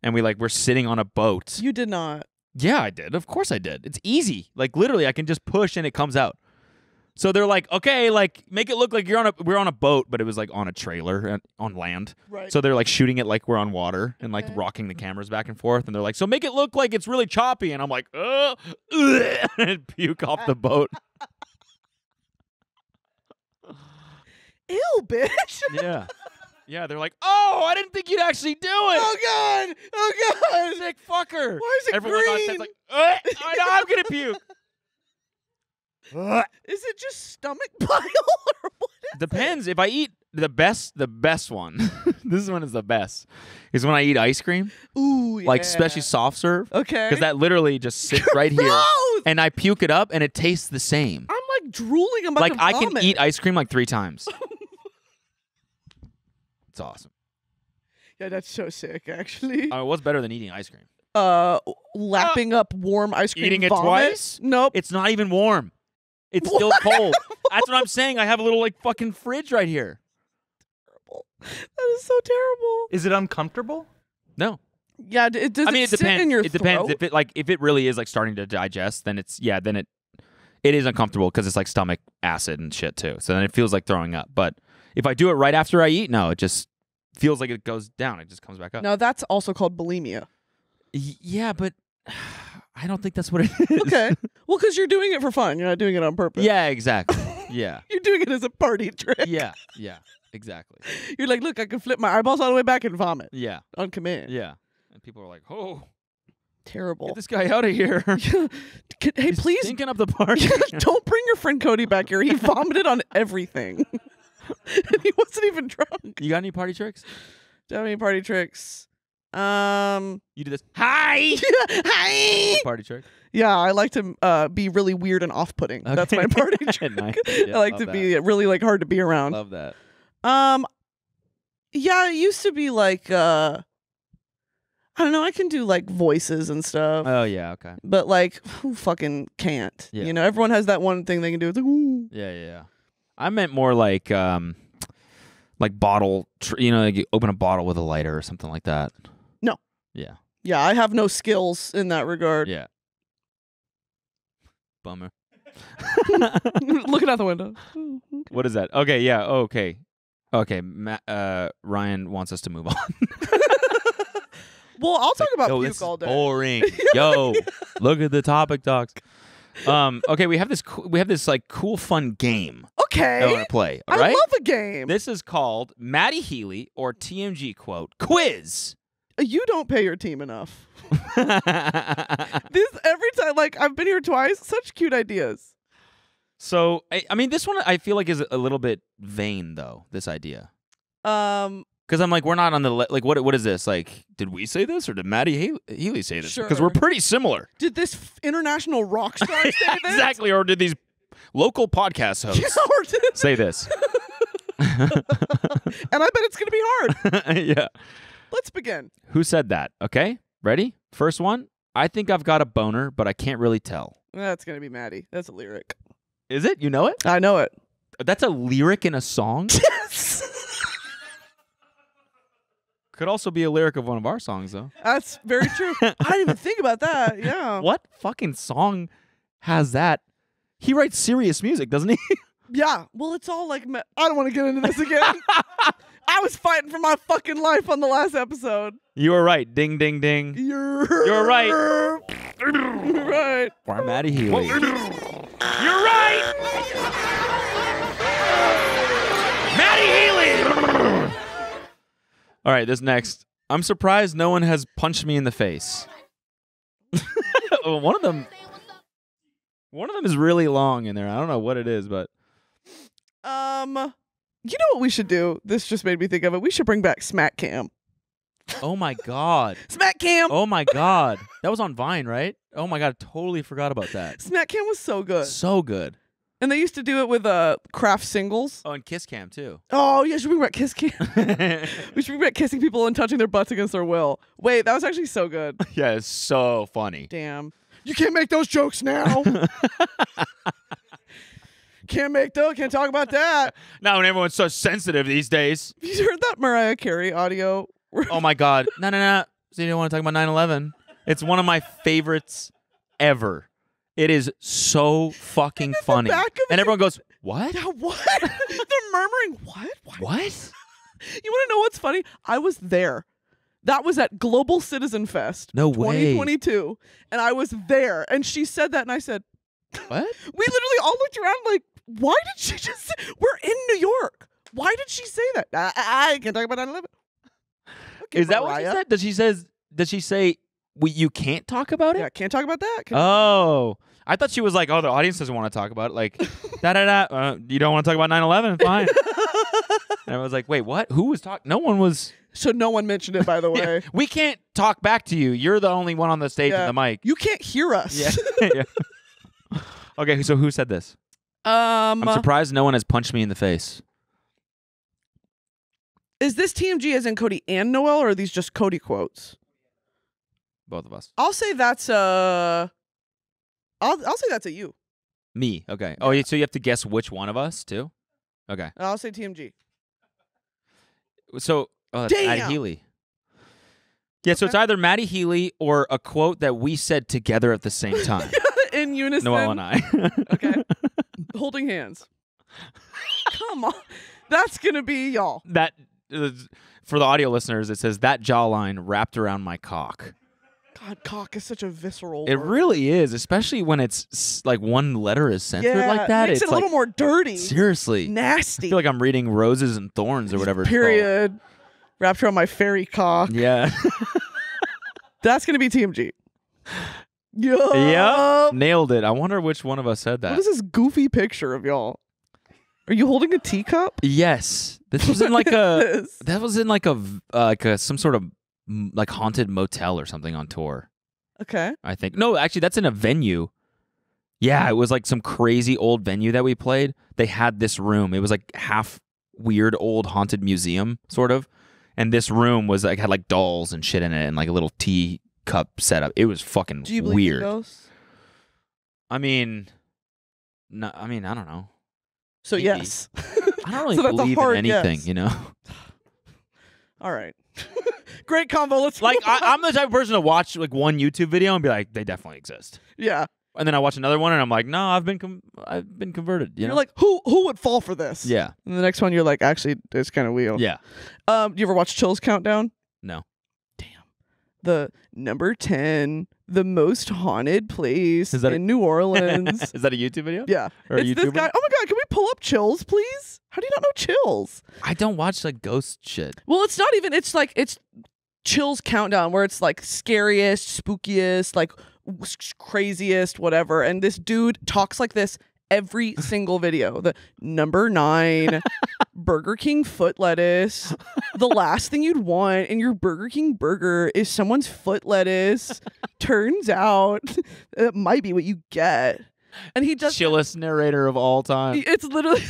And we're sitting on a boat. You did not. Yeah, I did. Of course I did. It's easy. Like literally, I can just push and it comes out. So they're like, okay, like make it look like we're on a boat, but it was like on a trailer on land. Right. So they're like shooting it like we're on water and like rocking the cameras back and forth. And they're like, so make it look like it's really choppy. And I'm like, and puke off the boat. Ew, bitch. Yeah. Yeah, they're like, oh, I didn't think you'd actually do it. Oh God. Oh God. Sick fucker. Why is it Everyone green? on set's like, I know I'm gonna puke. Is it just stomach bile or what? Depends. If I eat the best one, this one is the best, is when I eat ice cream. Ooh, yeah. Like especially soft serve. Okay. Because that literally just sits right here. And I puke it up and it tastes the same. I'm like drooling. I'm about Like to I vomit. can eat ice cream like 3 times. It's awesome. Yeah, that's so sick, actually. What's better than eating ice cream? Lapping up warm ice cream. Eating it vomit? twice? Nope. It's not even warm. It's still cold. That's what I'm saying. I have a little like fucking fridge right here. That is so terrible. Is it uncomfortable? No. Yeah, it does. I mean, it sit depends. in your It depends. throat? If it really is like starting to digest, then it is uncomfortable because it's like stomach acid and shit too. So then it feels like throwing up. But if I do it right after I eat, no, it just feels like it goes down. It just comes back up. No, that's also called bulimia. Yeah, but I don't think that's what it is. Okay. Well, because you're doing it for fun. You're not doing it on purpose. Yeah, exactly. Yeah. You're doing it as a party trick. Yeah. Exactly. You're like, look, I can flip my eyeballs all the way back and vomit Yeah. on command. Yeah. And people are like, oh, Terrible. get this guy out of here. Hey, He's please stinking up the party. don't bring your friend Cody back here. He vomited on everything. And he wasn't even drunk. You got any party tricks? Do you have any party tricks? You do this. Hi. Hi. Party trick. Yeah, I like to be really weird and off-putting. That's my party trick. Nice. I Yeah, like love to that. be really like hard to be around. Love that. Yeah, it used to be like I don't know, I can do like voices and stuff. Oh yeah. Okay. But like who fucking can't? Yeah. You know, everyone has that one thing they can do. It's like, ooh. Yeah. I meant more like bottle. Like you open a bottle with a lighter or something like that. No. Yeah. Yeah, I have no skills in that regard. Yeah. Bummer. Looking out the window. What is that? Okay. Yeah. Okay. Ryan wants us to move on. Well, I'll talk about Yo, puke this all is day. boring. Yo, look at the topic talks. Okay, we have this like cool fun game Okay. I want to play. All I right. love a game. This is called Maddie Healy or TMG quote quiz. You don't pay your team enough. This every time, like I've been here twice. Such cute ideas. So I mean, this one I feel like is a little bit vain though. This idea. Because I'm like, we're not on the like. What is this? Like, did we say this or did Maddie Healy say this? Because Sure. we're pretty similar. Did this international rock star say this? Exactly. Or did these local podcast hosts Or did- say this? and I bet it's gonna be hard. Yeah. Let's begin. Who said that? Okay. Ready? First one. I think I've got a boner, but I can't really tell. That's gonna be Maddie. That's a lyric. Is it? You know it? I know it. That's a lyric in a song? Yes. Could also be a lyric of one of our songs, though. That's very true. I didn't even think about that. Yeah. What fucking song has that? He writes serious music, doesn't he? Yeah. Well, it's all like I don't want to get into this again. I was fighting for my fucking life on the last episode. You were right. Ding, ding, ding. You're right. You're right. Or Maddie Healy. You're right! Maddie Healy! All right, this next. I'm surprised no one has punched me in the face. One of them is really long in there. I don't know what it is, but You know what we should do? This just made me think of it. We should bring back Smack Cam. Oh my God. Smack Cam. Oh my God. That was on Vine, right? Oh my God. Totally forgot about that. Smack Cam was so good. So good. And they used to do it with craft singles. Oh, and Kiss Cam too. Oh, yeah, should we bring back Kiss Cam? We should bring back kissing people and touching their butts against their will. Wait, that was actually so good. Yeah, it's so funny. Damn. You can't make those jokes now. Can't talk about that. Now when everyone's so sensitive these days. You heard that Mariah Carey audio? Oh my God. No. So you don't want to talk about 9/11? It's one of my favorites ever. It is so fucking funny. And everyone goes, what? Yeah, what? They're murmuring, what? What? You want to know what's funny? I was there. That was at Global Citizen Fest. No way. 2022. And I was there. And she said that, and I said, what? We literally all looked around like, why did she just say, we're in New York. Why did she say that? I can't talk about 9/11. Okay, Is that what she said? Does she say you can't talk about it? Yeah, can't talk about that. Oh. I thought she was like, oh, the audience doesn't want to talk about it. Like, you don't want to talk about 9/11? Fine. And I was like, wait, what? Who was talking? No one was. So no one mentioned it, by the way. Yeah, we can't talk back to you. You're the only one on the stage with the mic. You can't hear us. Yeah. Yeah. Okay, so who said this? I'm surprised no one has punched me in the face. Is this TMG as in Cody and Noel, or are these just Cody quotes? Both of us. I'll say that's I'll say that's a you. Me. Okay. Oh, so you have to guess which one of us too? Okay. I'll say TMG. So that's Maddie Healy. Yeah, so it's either Maddie Healy or a quote that we said together at the same time. In unison. Noel and I. Okay. Holding hands. Come on. That's going to be y'all. That for the audio listeners, it says that jawline wrapped around my cock. God, cock is such a visceral It word. really is, especially when it's like one letter is censored like that. It makes it a little more dirty. Seriously. Nasty. I feel like I'm reading Roses and Thorns or whatever it's Period. called. Wrapped around my fairy cock. Yeah. That's going to be TMG. Yep. Nailed it. I wonder which one of us said that. What is this goofy picture of y'all? Are you holding a teacup? Yes. This was in like that was in like a some sort of like haunted motel or something on tour. Okay. I think. No, actually that's in a venue. Yeah, it was like some crazy old venue that we played. They had this room. It was like half weird old haunted museum sort of. And this room was like had like dolls and shit in it and like a little teacup setup. It was fucking Do you believe weird. in ghosts? I mean, no, I don't know. So Maybe. yes. I don't really So that's a believe in hard anything, yes. you know. All right. Great combo. Let's Like move on. I'm the type of person to watch like one YouTube video and be like, they definitely exist. Yeah. And then I watch another one and I'm like, no, I've been converted. You You're know? like, who would fall for this? Yeah. And the next one, you're like, actually, it's kind of weird. Yeah. Do you ever watch Chill's Countdown? No. Damn. The number 10, the most haunted place in New Orleans. Is that a YouTube video? Yeah. Or it's this guy. Oh my God, can we pull up Chills, please? How do you not know Chills? I don't watch like ghost shit. Well, it's not even, it's like, it's Chills Countdown where it's like scariest, spookiest, like craziest, whatever. And this dude talks like this every single video. The number 9, Burger King foot lettuce. The last thing you'd want in your Burger King burger is someone's foot lettuce. Turns out it might be what you get. And he just chillest narrator of all time. It's literally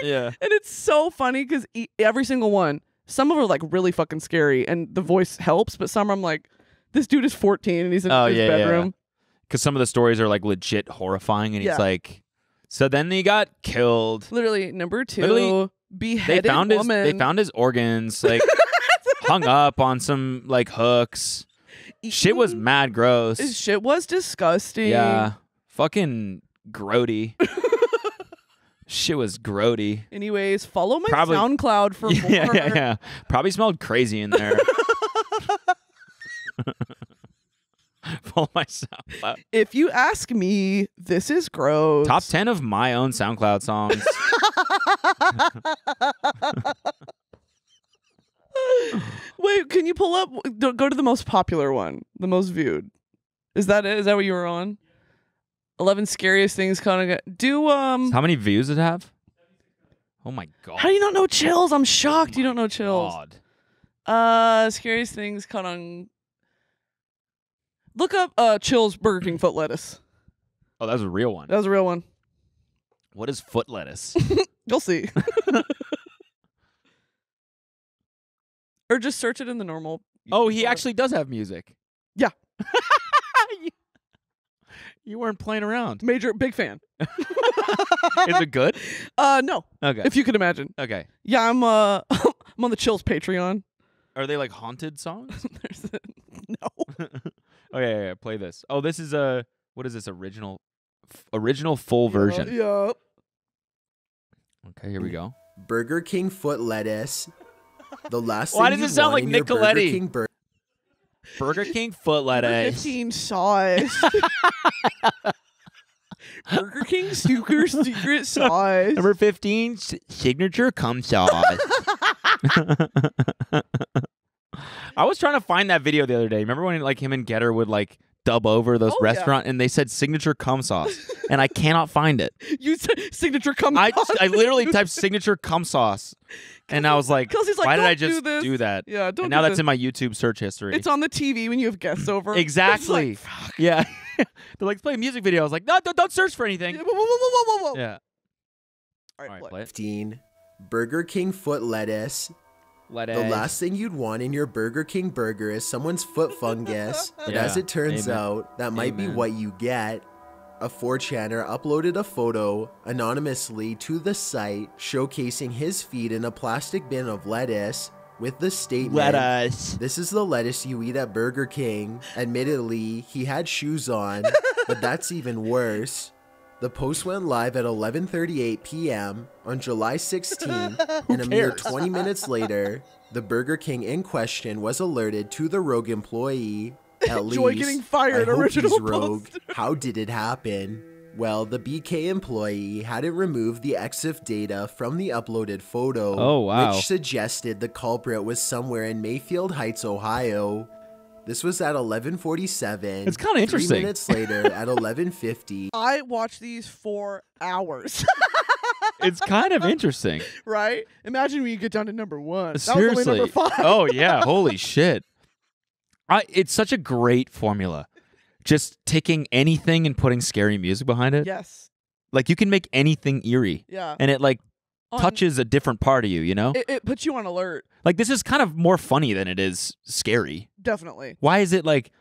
yeah. And it's so funny because every single one, some of them are like really fucking scary and the voice helps, but some I'm like, this dude is 14 and he's in his bedroom. Because some of the stories are like legit horrifying, and he's like, so then he got killed. Literally, number 2, beheaded woman. They found his organs, like hung up on some like hooks. Shit was mad gross. His shit was disgusting. Yeah, fucking grody. Shit was grody. Anyways, follow my SoundCloud for more. Yeah. Probably smelled crazy in there. Follow my SoundCloud. If you ask me, this is gross. Top 10 of my own SoundCloud songs. Wait, can you pull up? Go to the most popular one, the most viewed. Is that it? Is that what you were on? 11 scariest things. Do How many views does it have? Oh my god. How do you not know Chills? I'm shocked you don't know Chills. God. Scariest things caught on. Look up Chills Burger King foot lettuce. Oh, that was a real one. That was a real one. What is foot lettuce? You'll see. Or just search it in the normal. Oh, he actually does have music. Yeah. You weren't playing around. Big fan. Is it good? No. Okay. If you could imagine. Okay. Yeah, I'm I'm on the Chills Patreon. Are they like haunted songs? No. Okay, play this. Oh, this is what is this original full version? Yeah. Okay, here we go. Burger King foot lettuce. The last Why thing does it you sound want like in your Burger Nicoletti? King Burger King foot lettuce. 15 sauce. Burger King super secret sauce. Number 15, signature cum sauce. I was trying to find that video the other day. Remember when like him and Getter would like dub over those restaurant and they said signature cum sauce, and I cannot find it. You said signature cum sauce. I literally typed signature cum sauce, and I was like, he's like, why did I "Don't just do that? Yeah, don't. And now do that's this. in my YouTube search history. It's on the TV when you have guests over. Exactly. It's like, fuck. Yeah. They're like, play a music video. I was like, no, don't search for anything. Whoa. Yeah. All right, play it. 15. Burger King foot lettuce. Lettuce. The last thing you'd want in your Burger King burger is someone's foot fungus. But Yeah. as it turns Amen. out, that might be Amen. what you get. A 4chaner uploaded a photo anonymously to the site showcasing his feet in a plastic bin of lettuce with the statement, Lettuce. "This is the lettuce you eat at Burger King." Admittedly, he had shoes on, but that's even worse. The post went live at 11:38 p.m. on July 16th, and a mere 20 minutes later, the Burger King in question was alerted to the rogue employee. At Joy least, getting fired, I hope original he's rogue. poster. How did it happen? Well, the BK employee hadn't removed the EXIF data from the uploaded photo, Oh, wow. which suggested the culprit was somewhere in Mayfield Heights, Ohio. This was at 11:47. It's kinda interesting. 3 minutes later, at 11:50. I watched these for hours. It's kind of interesting. Right? Imagine when you get down to number 1. That Seriously. was only number 5. Oh, yeah. Holy shit. It's such a great formula. Just taking anything and putting scary music behind it. Yes. Like, you can make anything eerie. Yeah. And it, like, On- touches a different part of you, you know? It puts you on alert. Like, this is kind of more funny than it is scary. Definitely. Why is it, like...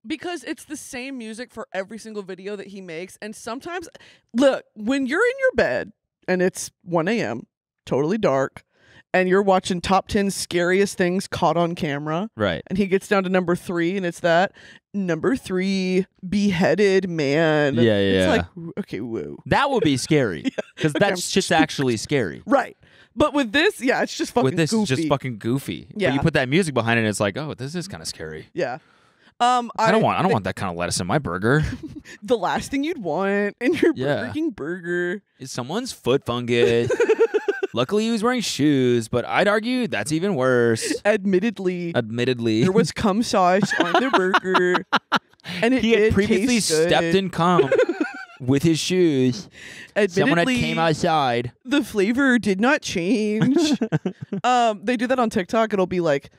Because it's the same music for every single video that he makes. And sometimes, look, when you're in your bed and it's 1 a.m., totally dark, and you're watching top 10 scariest things caught on camera, Right. and he gets down to number 3, and it's that number 3 beheaded man. Yeah, It's yeah. like, okay, whoa. That would be scary. Because Okay, I'm that's just actually scary. Right. But with this, yeah, it's just fucking With this, goofy. it's just fucking goofy. Yeah. But you put that music behind it, and it's like, oh, this is kind of scary. Yeah. I don't want that kind of lettuce in my burger. the last thing you'd want in your Yeah. Burger King burger. Is someone's foot fungus. Luckily, he was wearing shoes, but I'd argue that's even worse. Admittedly, Admittedly, there was cum sauce on their burger, and it he had did previously taste good. stepped in cum with his shoes. Someone had Admittedly, came outside. the flavor did not change. They do that on TikTok. It'll be like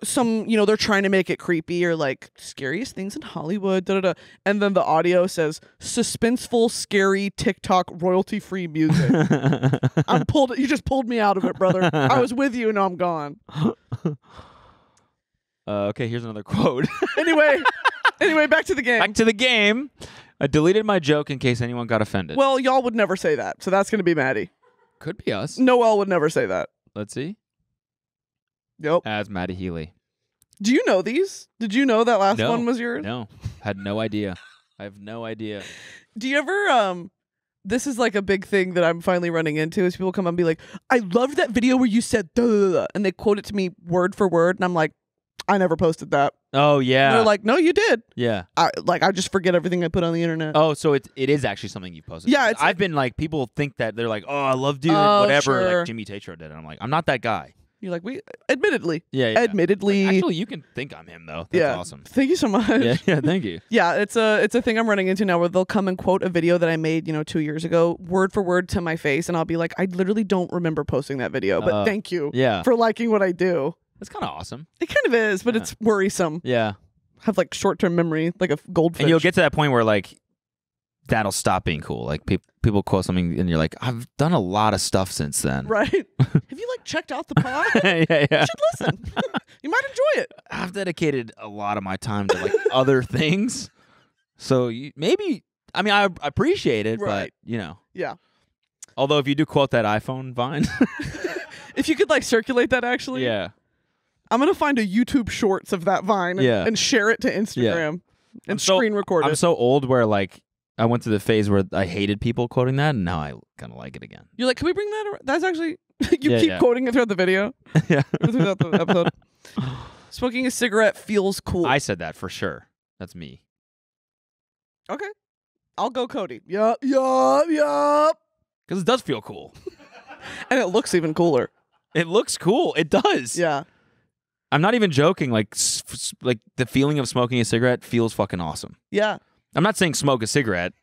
some, they're trying to make it creepy or like scariest things in Hollywood, and then the audio says suspenseful, scary TikTok royalty-free music. You just pulled me out of it, brother. I was with you, and now I'm gone. Okay, here's another quote. Anyway, back to the game. Back to the game. I deleted my joke in case anyone got offended. Well, y'all would never say that, so that's gonna be Maddie. Could be us. Noel would never say that. Let's see. Yep. As Maddie Healy. Do you know these? Did you know that last No. one was yours? No, had no idea. I have no idea. Do you ever this is like a big thing that I'm finally running into is people come up and be like, I loved that video where you said duh, duh, duh," and they quote it to me word for word, and I'm like, I never posted that. Oh yeah. And they're like, no, you did. yeah. I just forget everything I put on the internet. Oh, so it is actually something you posted. Yeah, it's I've been like, people think that they're like, oh, I love doing Oh, whatever. sure. Like Jimmy Tatro did. And I'm like, I'm not that guy. You're like, admittedly. Yeah, yeah. Admittedly. Actually, you can think I'm him though. That's awesome. Thank you so much. Yeah, thank you. Yeah, it's a thing I'm running into now where they'll come and quote a video that I made, 2 years ago, word for word to my face, and I'll be like, I literally don't remember posting that video, but thank you for liking what I do. That's kind of awesome. It kind of is, but it's worrisome. Yeah. Have like short-term memery, like a goldfish. And you'll get to that point where like that'll stop being cool. Like people quote something and you're like, I've done a lot of stuff since then. Right. Have you like checked out the pod? Yeah. You should listen. You might enjoy it. I've dedicated a lot of my time to like other things. So maybe, I mean, I appreciate it, Right. but Yeah. Although if you do quote that iPhone Vine. If you could like circulate that actually. Yeah. I'm going to find a YouTube shorts of that Vine and share it to Instagram and screen record it. I'm so old where like I went through the phase where I hated people quoting that, and now I kind of like it again. You're like, can we bring that around? That's actually, you keep quoting it throughout the video. Yeah. Throughout the episode. Smoking a cigarette feels cool. I said that for sure. That's me. Okay. I'll go Cody. Yup. Because it does feel cool. And it looks even cooler. It looks cool. It does. Yeah. I'm not even joking. Like the feeling of smoking a cigarette feels fucking awesome. Yeah. I'm not saying smoke a cigarette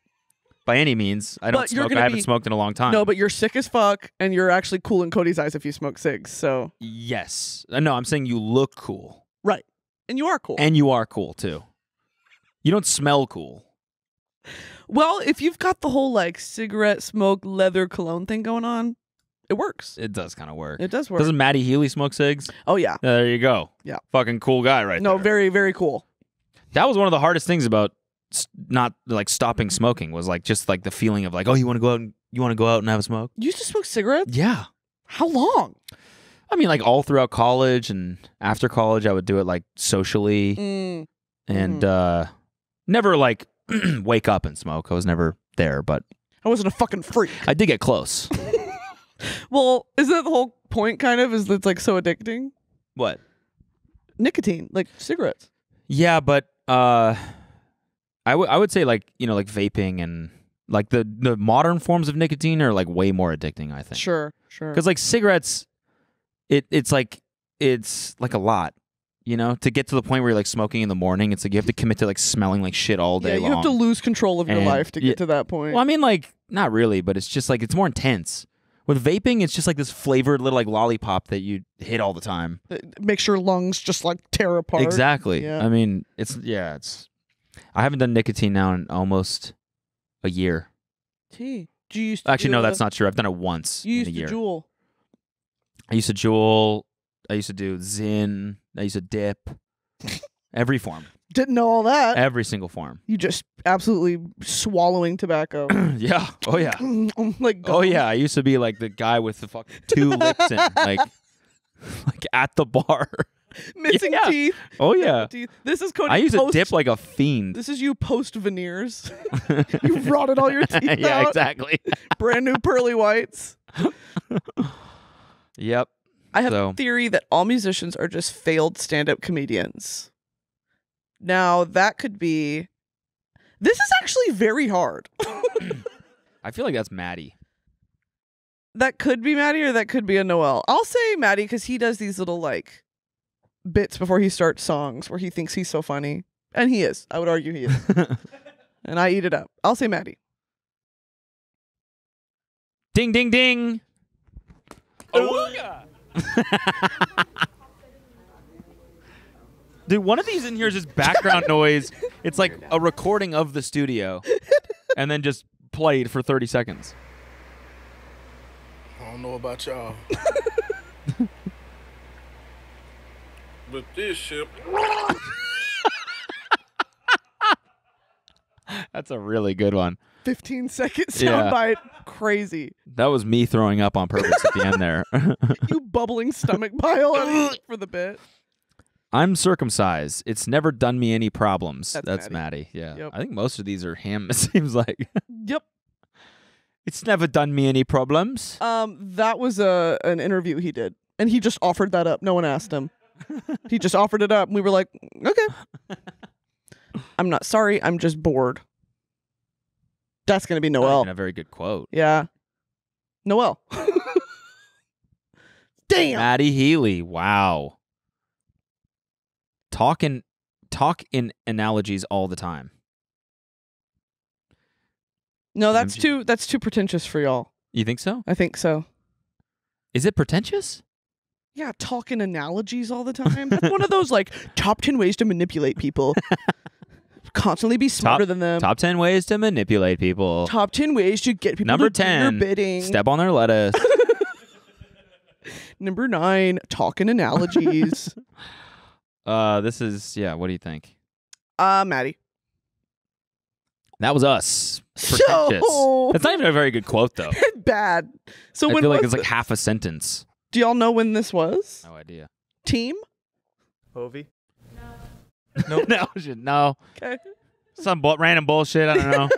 by any means. I don't smoke. I haven't smoked in a long time. No, but you're sick as fuck, and you're actually cool in Cody's eyes if you smoke cigs. So yes. No, I'm saying you look cool. Right. And you are cool. And you are cool too. You don't smell cool. Well, if you've got the whole like cigarette smoke leather cologne thing going on, it works. It does kind of work. It does work. Doesn't Maddie Healy smoke cigs? Oh yeah. There you go. Yeah. Fucking cool guy right there. No, very, very cool. That was one of the hardest things about not like stopping smoking was like just like the feeling of like, oh, you want to go out and have a smoke? You used to smoke cigarettes? Yeah. How long? I mean, like all throughout college and after college, I would do it like socially and never like wake up and smoke. I was never there, but I wasn't a fucking freak. I did get close. Well, isn't that the whole point kind of is that it's like so addicting? What? Nicotine, like cigarettes. Yeah, but I would say like, like vaping and like the modern forms of nicotine are like way more addicting, I think. Sure. Because like cigarettes, it's like a lot, to get to the point where you're like smoking in the morning. It's like you have to commit to like smelling like shit all day long. You have to lose control of your life to get to that point. Well, I mean, like not really, but it's just like it's more intense. With vaping, it's just like this flavored little like lollipop that you hit all the time. It makes your lungs just like tear apart. Exactly. Yeah. I mean, it's. I haven't done nicotine now in almost a year. Do you used to Actually, no, that's not true. I've done it once You used in a year. to Juul. I used to Juul. I used to do Zyn. I used to dip. Every form. Didn't know all that. Every single form. You just absolutely swallowing tobacco. Yeah. Oh yeah. Like oh yeah. I used to be like the guy with the fucking 2 lips and like at the bar. Missing teeth. Oh yeah. Teeth. This is Cody. I used to dip like a fiend. This is you post veneers. You rotted all your teeth yeah, out. exactly. Brand new pearly whites. Yep. I have a theory that all musicians are just failed stand-up comedians. Now, that could be... This is actually very hard. I feel like that's Maddie. That could be Maddie or that could be a Noel. I'll say Maddie because he does these little, like, bits before he starts songs where he thinks he's so funny. And he is. I would argue he is. And I eat it up. I'll say Maddie. Ding, ding, ding. Ooga. Dude, one of these in here is just background noise. It's like a recording of the studio and then just played for 30 seconds. I don't know about y'all. But this shit. That's a really good one. 15-second soundbite. Crazy. That was me throwing up on purpose at the end there. You bubbling stomach bile for the bit. I'm circumcised. It's never done me any problems. That's Maddie. Yeah. Yep. I think most of these are him, it seems like. Yep. It's never done me any problems. That was an interview he did. And he just offered that up. No one asked him. He just offered it up. And we were like, okay. I'm not sorry. I'm just bored. That's going to be Noel. A very good quote. Yeah. Noel. Damn. Maddie Healy. Wow. Talk in analogies all the time. No, that's too pretentious for y'all. You think so? I think so. Is it pretentious? Yeah, talking analogies all the time. That's one of those like top 10 ways to manipulate people. Constantly be smarter than them. Top 10 ways to manipulate people. Top 10 ways to get people Number to do 10, your bidding. Step on their lettuce. Number 9, talking analogies. This is, what do you think? Maddie. That was us. Pretentious. So That's not even a very good quote, though. bad. So I when feel like was it's like this? half a sentence. Do y'all know when this was? No idea. Team? Ovi. No. Okay. Some random bullshit. I don't know.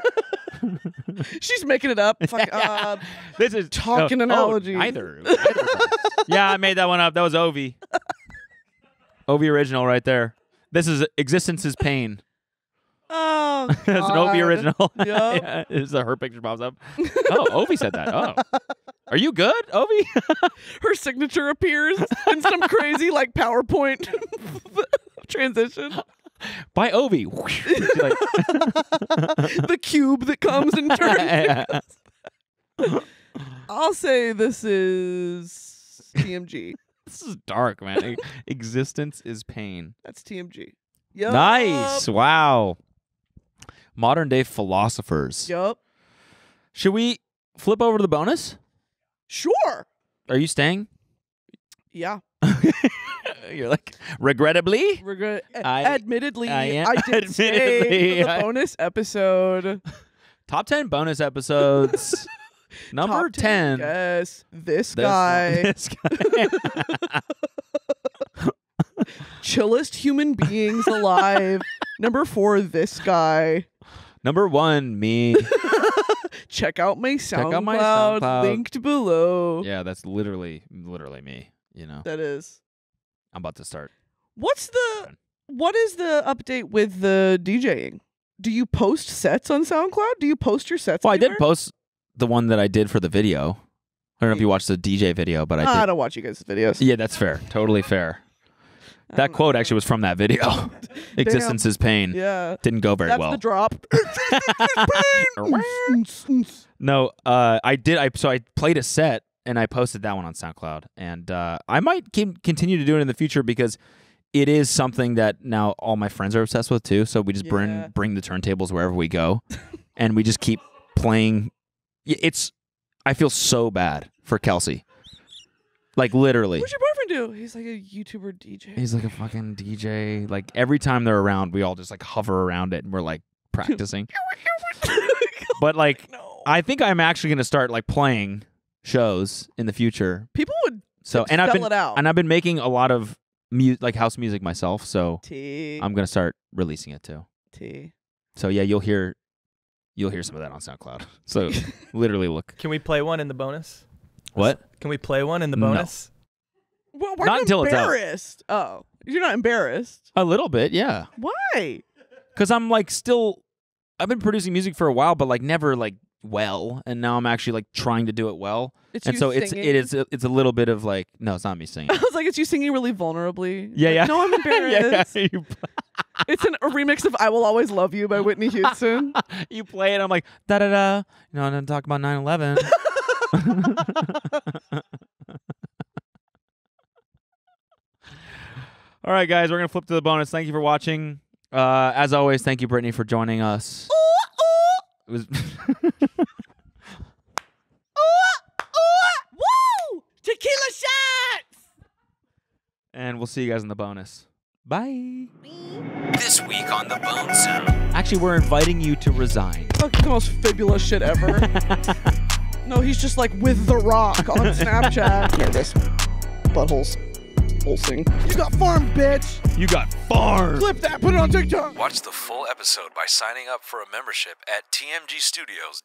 She's making it up. Fuck, This is talking analogies. Either. Yeah, I made that one up. That was Ovi. Ovi original right there. This is Existence is Pain. Oh, That's an Ovi original. Yep. Yeah, it's her picture pops up. Oh, Ovi said that. Oh. Are you good, Ovi? Her signature appears in some crazy like PowerPoint transition. By Ovi. The cube that comes and turns. I'll say this is TMG. This is dark, man. Existence is pain. That's TMG. Yep. Nice. Wow. Modern day philosophers. Yup. Should we flip over to the bonus? Sure. Are you staying? Yeah. You're like, regrettably? Admittedly, I did stay for the bonus episode. Top 10 bonus episodes. Number Top 10. Yes. This guy. This guy. Chillest human beings alive. Number 4, this guy. Number 1, me. Check out my SoundCloud, out my SoundCloud. linked below. Yeah, that's literally me, you know. That is. I'm about to start. What is the update with the DJing? Do you post sets on SoundCloud? Do you post your sets? Well, I did anywhere? post the one that I did for the video. I don't know if you watched the DJ video, but I did. I don't watch you guys' videos. Yeah, that's fair. Totally fair. That quote actually was from that video. Existence is pain. Yeah. Didn't go very That's well. the drop. No, I did. So I played a set and I posted that one on SoundCloud. And I might continue to do it in the future because it is something that now all my friends are obsessed with too. So we just bring the turntables wherever we go, and we just keep playing. I feel so bad for Kelsey. Like literally. What's your boyfriend do? He's like a YouTuber DJ. He's like a fucking DJ. Like every time they're around, we all just like hover around it and we're like practicing. But like, I think I'm actually going to start like playing shows in the future. People would I've it out. And I've been making a lot of like house music myself. So T. I'm going to start releasing it too. T. So yeah, you'll hear some of that on SoundCloud. So literally look. Can we play one in the bonus? What? Can we play one in the bonus? Well, why Not are you until it's out. embarrassed? Oh, you're not embarrassed. A little bit, yeah. Why? Because I'm like I've been producing music for a while, but like never like well, and now I'm actually like trying to do it well. It's and you so singing? it's a little bit of like, no, it's not me singing. I was like, it's you singing really vulnerably. Yeah, Like, yeah. No, I'm embarrassed. yeah. It's a remix of "I Will Always Love You" by Whitney Houston. You play it, I'm like da da da. You know, and then talk about 9/11. All right, guys, we're gonna flip to the bonus. Thank you for watching. As always, thank you, Brittany, for joining us. It was Woo! Tequila shots! and we'll see you guys in the bonus. Bye. This week on the Bone Zone. Actually, we're inviting you to resign. Fucking the most fabulous shit ever. No, he's just like with The Rock on Snapchat. Here, this buttholes. Pulsing. You got farmed, bitch! You got farmed! Clip that, put it on TikTok! Watch the full episode by signing up for a membership at tmgstudios.tv.